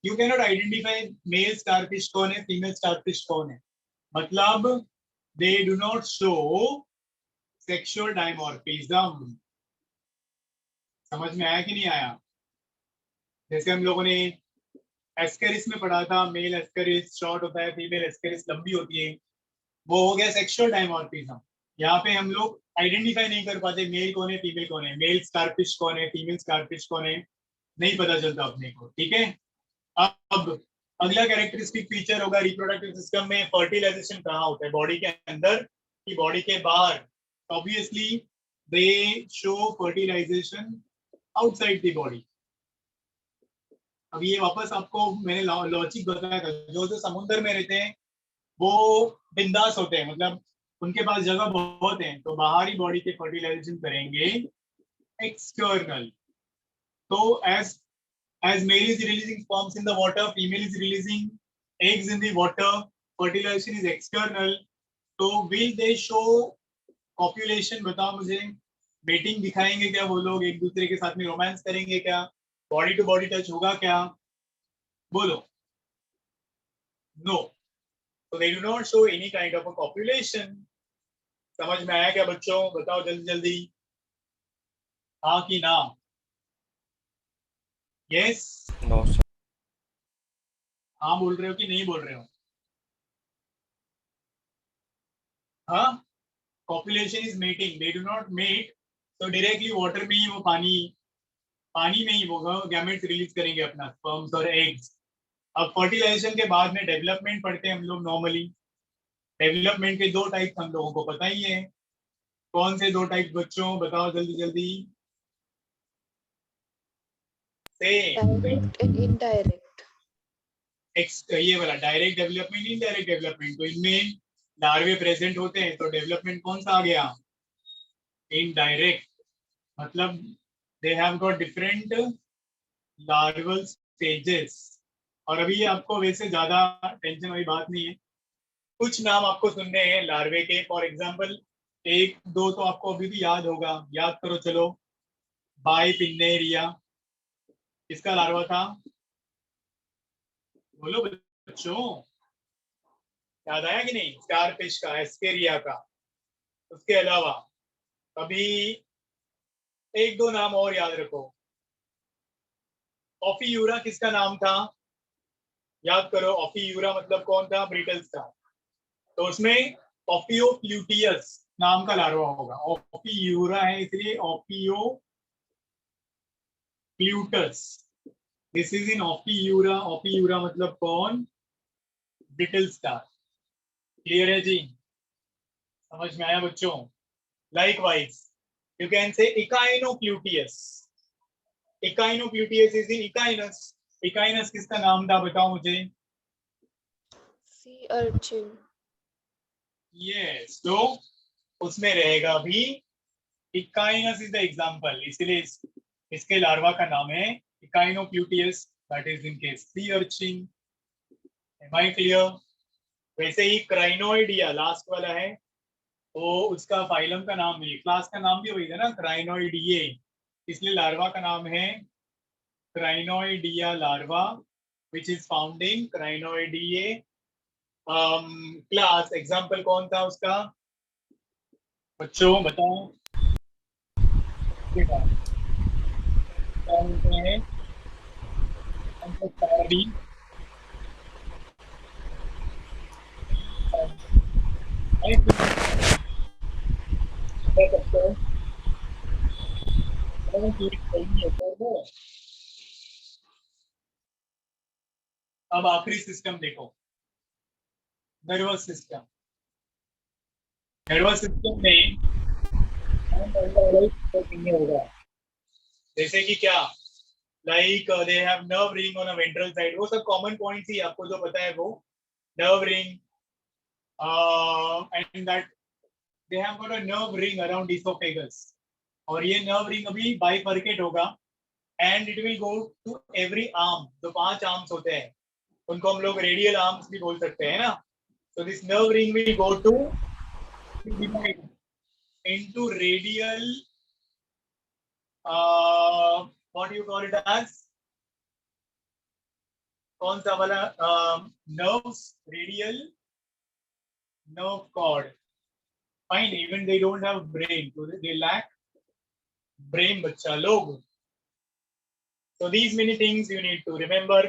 you can not identify male starfish कौन है, फीमेल स्टारफिश कौन है। मतलब they do not show sexual dimorphism. समझ में आया कि नहीं आया? जैसे हम लोगों ने एस्केरिस में पढ़ा था, मेल एस्केरिस शॉर्ट होता है, फीमेल एस्केरिस लंबी होती है, वो हो गया सेक्सुअल डायमॉर्फिज्म। यहाँ पे हम लोग आइडेंटिफाई नहीं कर पाते मेल कौन है फीमेल कौन है, मेल स्टारफिश कौन है फीमेल स्टारफिश कौन है, नहीं पता चलता अपने को। ठीक है, अब अगला कैरेक्टरिस्टिक फीचर होगा रिप्रोडक्टिव सिस्टम में फर्टिलाइजेशन कहाँ होता है, बॉडी के अंदर कि बॉडी के बाहर? Obviously they show fertilisation outside the body. अब ये वापस आपको मैंने लॉजिक बताया था, जो जो समुद्र में रहते हैं वो बिंदास होते हैं, मतलब उनके पास जगह बहुत है, तो बाहरी बॉडी के फर्टिलाइजेशन करेंगे एक्सटर्नल। तो as male is releasing sperms in the water, female is releasing eggs in the water, fertilization is external, तो will they show copulation? बताओ मुझे, मेटिंग दिखाएंगे क्या वो लोग, एक दूसरे के साथ में रोमांस करेंगे क्या, बॉडी टू बॉडी टच होगा क्या? बोलो, no. So they do not show any kind of a copulation. समझ में आया क्या बच्चों? बताओ जल्दी जल्दी, हाँ कि ना? Yes, no sir. हाँ बोल रहे हो कि नहीं बोल रहे हो? हाँ, copulation is mating, they do not mate, तो डायरेक्टली वाटर में ही वो पानी में ही वो गैमेट्स रिलीज करेंगे अपना स्पर्म्स और एग्स। अब फर्टिलाइजेशन के बाद में डेवलपमेंट पढ़ते हैं हम लोग नॉर्मली। डेवलपमेंट के दो टाइप हम लोगों को पता ही है, कौन से दो टाइप बच्चों, बताओ जल्दी जल्दी से। Direct and indirect. ये वाला डायरेक्ट डेवलपमेंट, इनडायरेक्ट डेवलपमेंट, तो इनमें लार्वे प्रेजेंट होते हैं, तो डेवलपमेंट कौन सा आ गया? इनडायरेक्ट। मतलब दे have got different larval stages. और अभी आपको वैसे ज्यादा टेंशन वाली बात नहीं है, कुछ नाम आपको सुनने हैं लार्वे के, फॉर एग्जांपल एक दो तो आपको अभी भी याद होगा, याद करो चलो। बाइपिन्नेरिया किसका लार्वा था? बोलो बच्चों, याद आया कि नहीं? स्टारफिश का, एस्केरिया का। उसके अलावा अभी एक दो नाम और याद रखो। ऑफीयूरा किसका नाम था? याद करो, ऑफीयूरा मतलब कौन था? ब्रिटल्स था। तो उसमें ऑफियोप्ल्यूटियस नाम का लार्वा होगा, ऑफीयूरा है इसलिए ऑफियोप्ल्यूटस। This is in ऑफीयूरा। ऑफीयूरा मतलब कौन? Brittle star. क्लियर है जी? समझ में आया बच्चों? Likewise you can say echinopluteus. Echinopluteus is in echinus. Echinus किसका नाम था बताओ मुझे? Sea urchin. यस, तो उसमें रहेगा भी इकाइनस इज द एग्जांपल, इसलिए इसके लार्वा का नाम है echinopluteus, that is in case sea urchin. Am I clear? वैसे ही क्राइनोइडिया लास्ट वाला है, वो उसका फाइलम का नाम है, क्लास का नाम भी वही है ना, क्राइनोइडिये, इसलिए लार्वा का नाम है crinoidea larva, which is found in crinoidea class. Example कौन था उसका बच्चों बताओ? क्या बोलते हैं? अब आखिरी सिस्टम देखो, नर्वस सिस्टम। नर्वस सिस्टम में होगा, जैसे कि क्या, like they have nerve ring on a ventral side, वो सब कॉमन पॉइंट्स ही आपको जो पता है, वो nerve ring and that they have got a nerve ring around oesophagus, और ये नर्व रिंग अभी बाइफर्केट होगा and it will go to every arm, जो 5 आर्म्स होते हैं उनको हम लोग रेडियल आर्म्स भी बोल सकते हैं ना. So this nerve ring will go to into radial, what do you call it as, कौन सा वाला, nerves, radial nerve cord. Fine, even they don't have brain, so they lack brain, बच्चा लोग. So these many things you need to remember.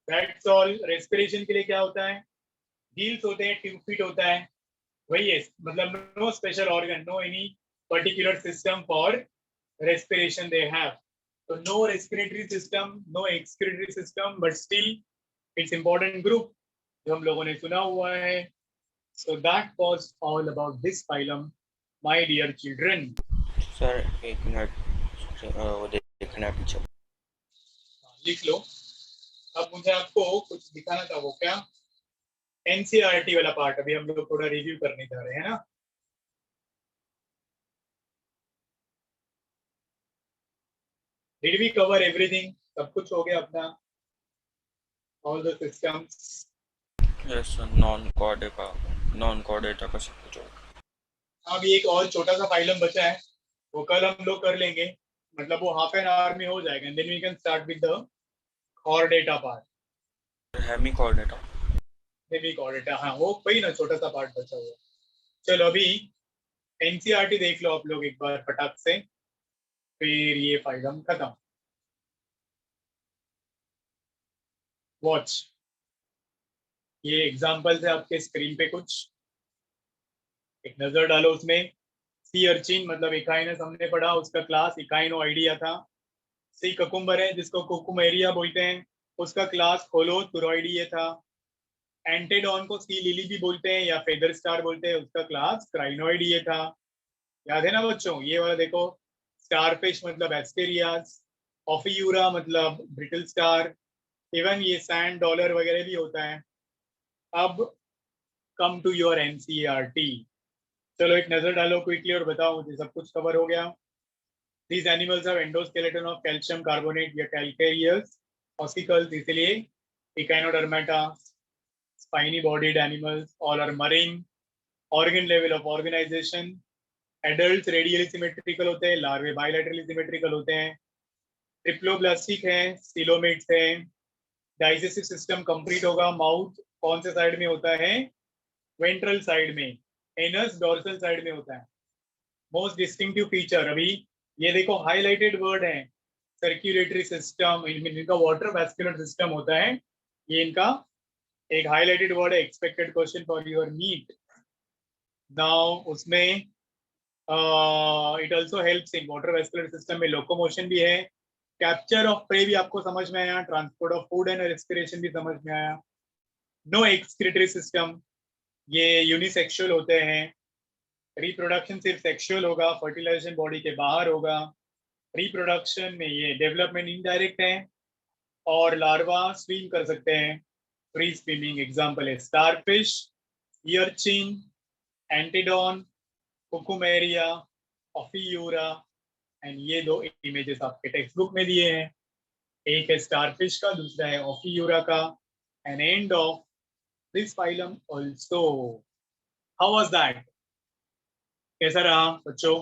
That's all. Respiration के लिए क्या होता है, gills होते हैं, tube feet होता है, वही है, मतलब no special organ, no any particular system for respiration they have. So no respiratory system, no excretory system, but still it's important group जो हम लोगों ने सुना हुआ है. So that was all about this phylum, my dear children. Sir एक minute वो देखना है पीछे. लिख लो. अब मुझे आपको कुछ दिखाना था, वो क्या, एनसीईआरटी वाला पार्ट अभी हम लोग थोड़ा रिव्यू करने जा रहे हैं ना. Did we cover everything? सब कुछ हो गया अपना, all the systems. Yes sir, non coordinator का सब कुछ होगा. अब एक और छोटा सा फाइलम बचा है, वो कल हम लोग कर लेंगे, मतलब वो हाफ एन आवर में हो जाएगा. Then we can start with the coordinator part. Hemi coordinator. Hemi coordinator, हाँ वो वही ना, छोटा सा पार्ट बचा हुआ. चलो अभी एनसीईआरटी देख लो आप लोग एक बार फटाक से, फिर ये फाइलम खत्म. वॉच, ये एग्जांपल्स है आपके स्क्रीन पे, कुछ एक नजर डालो उसमें. सी अर्चिन मतलब इकाइनस हमने पढ़ा, उसका क्लास इकाइनोआइडिया था. सी ककुम्बर है जिसको कुकुमेरिया बोलते हैं, उसका क्लास होलोथुरॉइडिया था. एंटेडॉन को सी लिली भी बोलते हैं या फेदर स्टार बोलते हैं, उसका क्लास क्राइनोइडिया था. याद है ना बच्चों, ये वाला देखो, स्टारफिश मतलब एस्टेरियास, ऑफियूरा मतलब ब्रिटल स्टार, इवन ये सैंड डॉलर वगैरह भी होता है. अब कम टू योर एनसीईआरटी. चलो एक नजर डालो क्विकली और बताओ मुझे, सब कुछ कवर हो गया. These animals have endoskeleton of calcium carbonate या calcareous ossicles, इसलिए Echinodermata. Spiny bodied animals, all are marine. Organ level of organization. Adults radially symmetrical होते हैं, larvae bilaterally symmetrical होते हैं. Triploblastic है, coelomates है. Digestive system complete होगा. Mouth कौन से साइड में होता है, वेंट्रल साइड में. एनस डोर्सल साइड में होता है. मोस्ट डिस्टिंक्टिव फीचर, अभी ये देखो हाईलाइटेड वर्ड है, सर्कुलेटरी सिस्टम, इनका वाटर वैस्कुलर सिस्टम होता है, ये इनका एक हाईलाइटेड वर्ड है. Expected question for your NEET. Now उसमें it also helps in water vascular system में लोकोमोशन भी है. कैप्चर ऑफ प्रे भी आपको समझ में आया, transport of food and respiration भी समझ में आया. नो एक्सक्रीटरी सिस्टम, ये यूनिसेक्सुअल होते हैं. रिप्रोडक्शन सिर्फ सेक्सुअल होगा, फर्टिलाइजेशन बॉडी के बाहर होगा. रिप्रोडक्शन में ये डेवलपमेंट इनडायरेक्ट है, और लार्वा स्विम कर सकते हैं, फ्री स्विमिंग. एग्जांपल है स्टारफिश, ईयरचिन, एंटीडॉन, कुकुमेरिया, ऑफियूरा. एंड ये दो इमेजेस आपके टेक्स्ट बुक में दिए हैं, एक है स्टारफिश का, दूसरा है ऑफियूरा का. And end of this phylum also. How was that, कैसा रहा बच्चों?